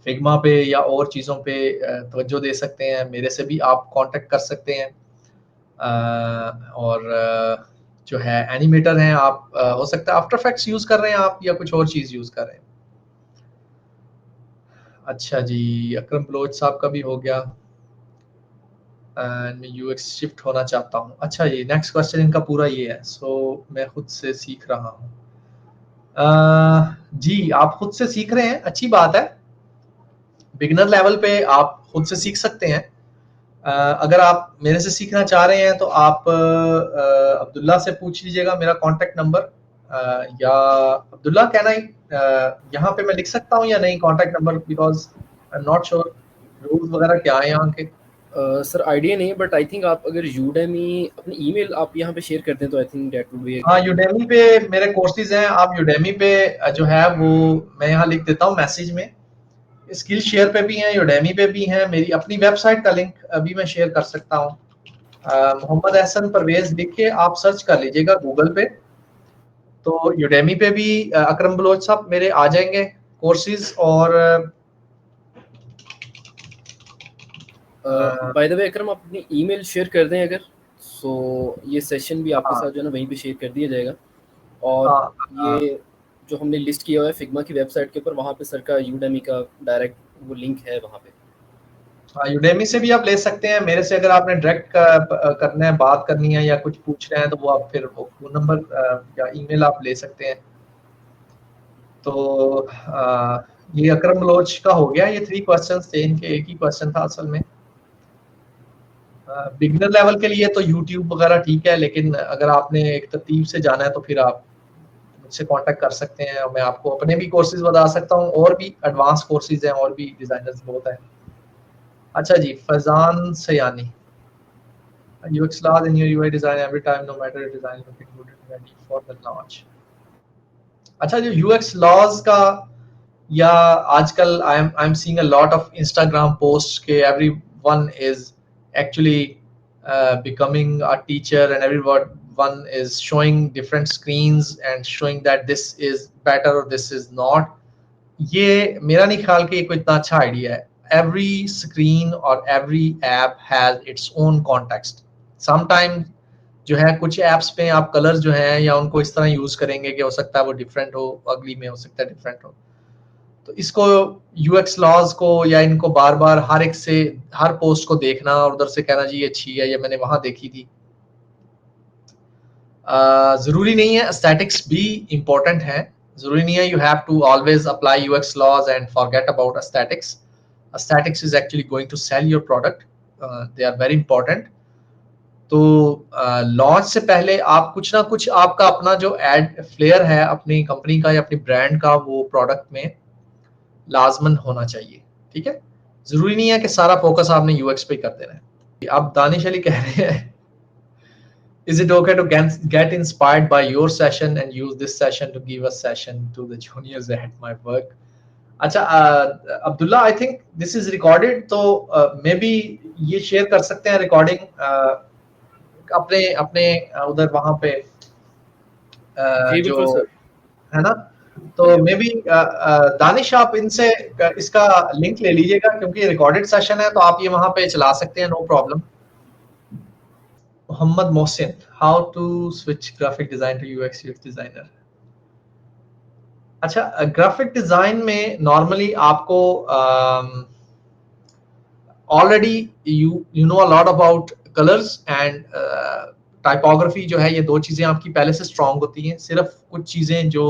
फिग्मा पे या और चीज़ों पे तवज्जो दे सकते हैं, मेरे से भी आप कांटेक्ट कर सकते हैं। और जो है एनिमेटर हैं आप, हो सकता है आफ्टर इफेक्ट्स यूज़ कर रहे हैं आप, या कुछ और चीज़ यूज़ कर रहे हैं। अच्छा जी, अकरम बलोच साहब का भी हो गया। एंड मैं यूएक्स शिफ्ट होना चाहता हूँ। अच्छा, ये नेक्स्ट क्वेश्चन इनका पूरा ये है, सो मैं खुद से सीख रहा हूँ। जी आप खुद से सीख रहे हैं, अच्छी बात है। बिगिनर लेवल पे आप खुद से सीख सकते हैं। अगर आप मेरे से सीखना चाह रहे हैं तो आप अब्दुल्ला से पूछ लीजिएगा मेरा कांटेक्ट नंबर, या अब्दुल्ला कहना ही, यहाँ पे मैं लिख सकता हूँ या नहीं contact number, because I am not sure rules वगैरह क्या है यहाँ के। सर आइडिया नहीं है, बट आई थिंक आप अगर यूडेमी अपनी ईमेल आप यहाँ पे शेयर करते हैं तो I think that would be हाँ, गुड। यूडेमी पे मेरे कोर्सेज हैं। आप यूडेमी पे जो है वो, मैं यहाँ लिख देता हूँ मैसेज में। स्किल शेयर पे भी हैं, यूडेमी पे भी हैं। मेरी अपनी वेबसाइट का लिंक अभी मैं शेयर कर सकता हूँ। मोहम्मद अहसन परवेज लिख के आप सर्च कर लीजिएगा गूगल पे, तो यूडेमी पे भी अकरम बलोच साहब मेरे आ जाएंगे कोर्सेज। और बाय द वे अकरम, आप अपनी ईमेल शेयर कर दें अगर, सो ये सेशन भी आपके हाँ साथ जो है ना वहीं पे शेयर कर दिया जाएगा। और हाँ हाँ ये जो हमने लिस्ट किया हुआ है फिग्मा की वेबसाइट के ऊपर, वहाँ पे सर का यूडेमी का डायरेक्ट वो लिंक है वहाँ पे। हाँ, यूडेमी से भी आप ले सकते हैं। मेरे से अगर आपने डायरेक्ट करना है, बात करनी है या कुछ पूछ रहे हैं, तो वो आप फिर वो फोन नंबर या ईमेल आप ले सकते हैं। तो ये अकरम बलोच का हो गया। ये 3 क्वेश्चंस थे, इनके एक ही क्वेश्चन था असल में। बिगिनर लेवल के लिए तो यूट्यूब वगैरह ठीक है, लेकिन अगर आपने एक तरतीब से जाना है तो फिर आप मुझसे कांटेक्ट कर सकते हैं, और मैं आपको अपने भी कोर्सेज बता सकता हूँ, और भी एडवांस कोर्सेज हैं, और भी डिजाइनर्स बहुत हैं। अच्छा जी, फैजान सयानी, UX class in your UI design every time, no matter the design looking good and ready for the launch। अच्छा, जो यूएक्स लॉज का, या आजकल I am seeing a lot of Instagram post के everyone is actually becoming a teacher, and everyone is showing different screens and showing that this is better or this is not। ये मेरा नहीं ख्याल कि ये कोई इतना अच्छा आइडिया है। एवरी स्क्रीन और every app has its own context. Sometime जो है कुछ ऐप्स पे आप कलर जो है या उनको इस तरह यूज करेंगे कि हो सकता है वो डिफरेंट हो, अगली में हो सकता है डिफरेंट हो। तो इसको, यूएक्स लॉज को, या इनको बार बार हर एक से, हर पोस्ट को देखना और उधर से कहना जी ये अच्छी है, ये मैंने वहां देखी थी, जरूरी नहीं है। स्टैटिक्स भी इंपॉर्टेंट है, जरूरी नहीं है you have to always apply UX laws and forget about statics. Statics is actually going to sell your product, they are very important. तो लॉन्च से पहले आप कुछ ना कुछ आपका अपना जो एड फ्लेयर है अपनी कंपनी का या अपनी ब्रांड का, वो प्रोडक्ट में लाजमन होना चाहिए। ठीक है, जरूरी नहीं है कि सारा फोकस आपने यूएक्स पे कर देना है। अब दानिश अली कह रहे हैं, is it okay to get inspired by your session and use this session to give a session to the juniors at my work। अच्छा, Abdullah, I think this is recorded, तो मे बी ये शेयर कर सकते हैं recording अपने अपने उधर वहां पे, जी जो बिल्कुल सर। है ना। तो ये मे बी दानिश आप इनसे इसका लिंक ले लीजिएगा, क्योंकि रिकॉर्डेड सेशन है, तो आप ये वहां पे चला सकते हैं, no problem. Mohammad Mohsin, how to switch graphic design to UX UX designer. अच्छा, ग्राफिक डिजाइन में नॉर्मली आपको already you know a lot about colours and typography. जो है ये दो चीजें आपकी पहले से स्ट्रांग होती हैं। सिर्फ कुछ चीजें जो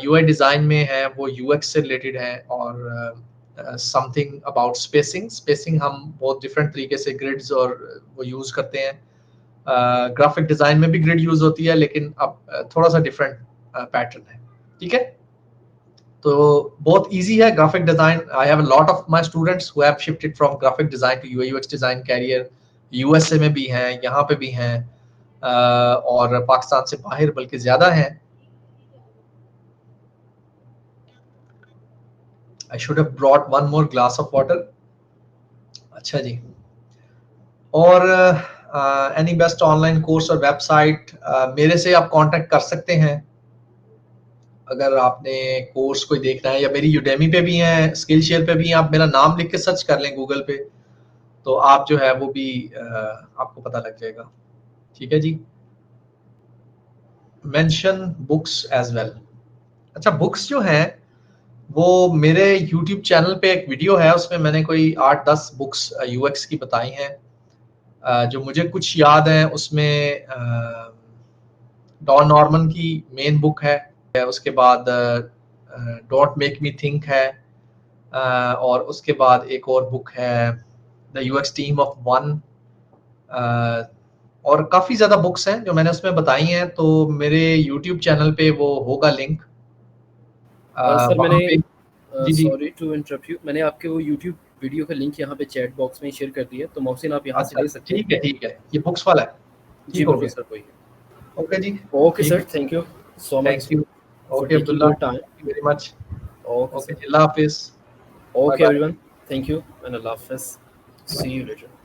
यूआई डिजाइन में है वो यूएक्स से रिलेटेड है, और समथिंग अबाउट स्पेसिंग। स्पेसिंग हम बहुत डिफरेंट तरीके से ग्रिड्स और वो यूज करते हैं। ग्राफिक डिजाइन में भी ग्रिड यूज होती है, लेकिन अब थोड़ा सा डिफरेंट पैटर्न है, ठीक है। तो बहुत इजी है graphic design. I have a lot of my students who have shifted from graphic design to UI UX design career. USA में भी हैं, यहाँ पे भी हैं, और पाकिस्तान से बाहर बल्कि ज्यादा हैं। I should have brought one more glass of water. अच्छा जी। और एनी बेस्ट ऑनलाइन कोर्स और वेबसाइट, मेरे से आप कांटेक्ट कर सकते हैं अगर आपने कोर्स कोई देखना है, या मेरी यूडेमी पे भी है, स्किल शेयर पे भी हैं। आप मेरा नाम लिख के सर्च कर लें गूगल पे, तो आप जो है वो भी आपको पता लग जाएगा, ठीक है जी। Mention books as well. अच्छा, बुक्स जो हैं वो मेरे यूट्यूब चैनल पे एक वीडियो है, उसमें मैंने कोई 8-10 बुक्स यूएक्स की बताई हैं। जो मुझे कुछ याद है उसमें डॉन नॉर्मन की मेन बुक है, उसके बाद डोंट मेक मी थिंक है, और उसके बाद एक और बुक है the UX team of one, और काफ़ी ज़्यादा बुक्स हैं जो मैंने उसमें बताई हैं। तो मेरे यूट्यूब चैनल पे वो होगा लिंक, सर वहाँ मैंने, पे। जी जी। सॉरी टू इंटरप्ट यू, मैंने आपके वो यूट्यूब वीडियो का लिंक यहाँ पे चैट बॉक्स में शेयर कर दिया है, तो मोहसिन आप यहाँ से अच्छा ले सकते हैं। ठीक है, ठीक है, ये बुक्स वाला है, जी ठीक हो बिल्कुल गया। सर, कोई ओके जी। ओके ठीक सर, है, thank you so thank much you. For okay taking Abdullah, your time. Thank you very much. Okay okay sir, जी, अल्लाह हाफिज। Bye okay bye. Everyone, thank you and अल्लाह हाफिज़, सी यू लेटर।